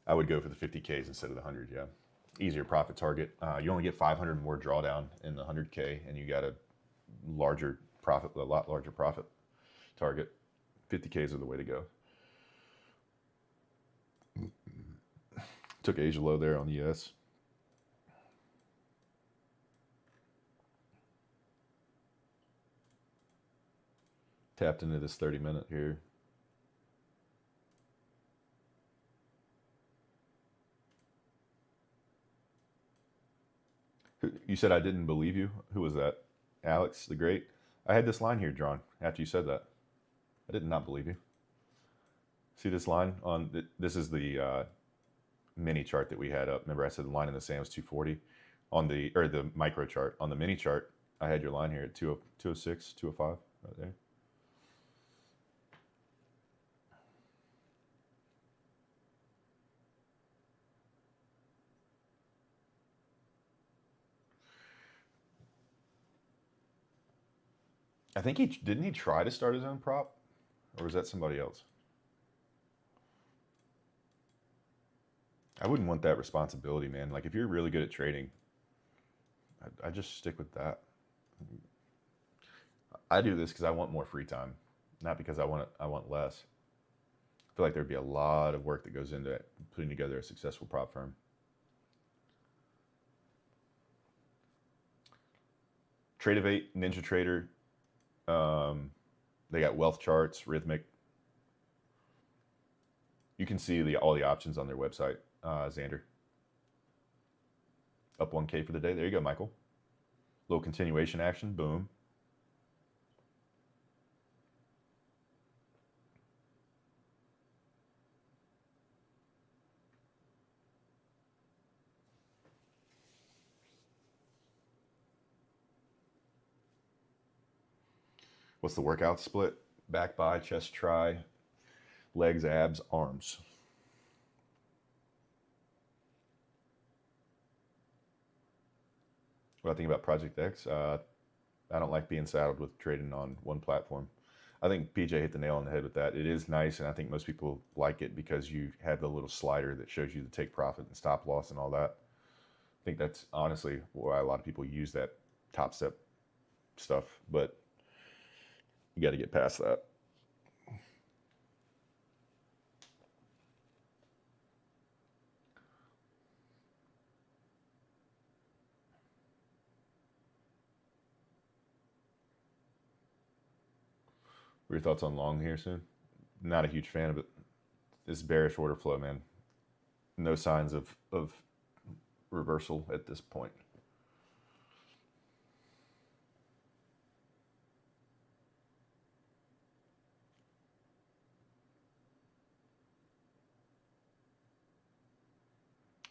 I would go for the 50Ks instead of the 100, yeah. Easier profit target. You only get 500 more drawdown in the 100K, and you got a larger profit, a lot larger profit target. 50Ks are the way to go. Took Asia low there on the US. Tapped into this 30-minute here. You said I didn't believe you? Who was that? Alex the Great? I had this line here drawn after you said that. I did not believe you. See this line on this is the mini chart that we had up. Remember I said the line in the sand was 240 on the micro chart. On the mini chart, I had your line here at 206, 205 right there. I think didn't he try to start his own prop, or was that somebody else? I wouldn't want that responsibility, man. Like if you're really good at trading, I just stick with that. I do this because I want more free time, not because I want less. I feel like there'd be a lot of work that goes into putting together a successful prop firm. TradeAvate, NinjaTrader, they got wealth charts, Rhythmic. You can see all the options on their website, Xander. Up 1K for the day. There you go, Michael. Little continuation action. Boom. What's the workout split? Back, by, chest, try, legs, abs, arms. What I think about Project X? I don't like being saddled with trading on one platform. I think PJ hit the nail on the head with that. It is nice, and I think most people like it because you have the little slider that shows you the take profit and stop loss and all that. I think that's honestly why a lot of people use that Top Step stuff, but you got to get past that. What are your thoughts on long here soon? Not a huge fan of it. This bearish order flow, man. No signs of reversal at this point.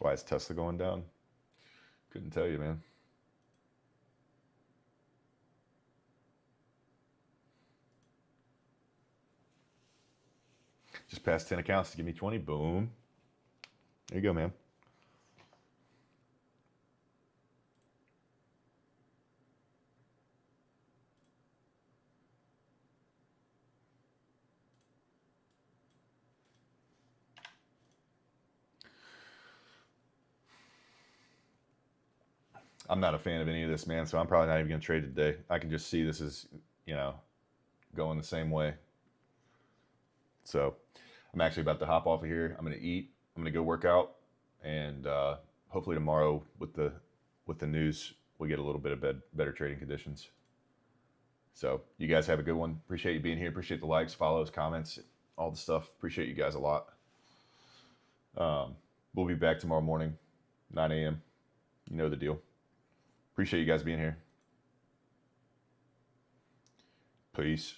Why is Tesla going down? Couldn't tell you, man. Just past 10 accounts to give me 20. Boom. There you go, man. I'm not a fan of any of this, man, so I'm probably not even going to trade today. I can just see this is, going the same way. So I'm actually about to hop off of here. I'm going to eat. I'm going to go work out, and hopefully tomorrow with the news, we get a little bit of better trading conditions. So you guys have a good one. Appreciate you being here. Appreciate the likes, follows, comments. all the stuff. Appreciate you guys a lot. We'll be back tomorrow morning, 9 a.m. You know the deal. Appreciate you guys being here. Peace.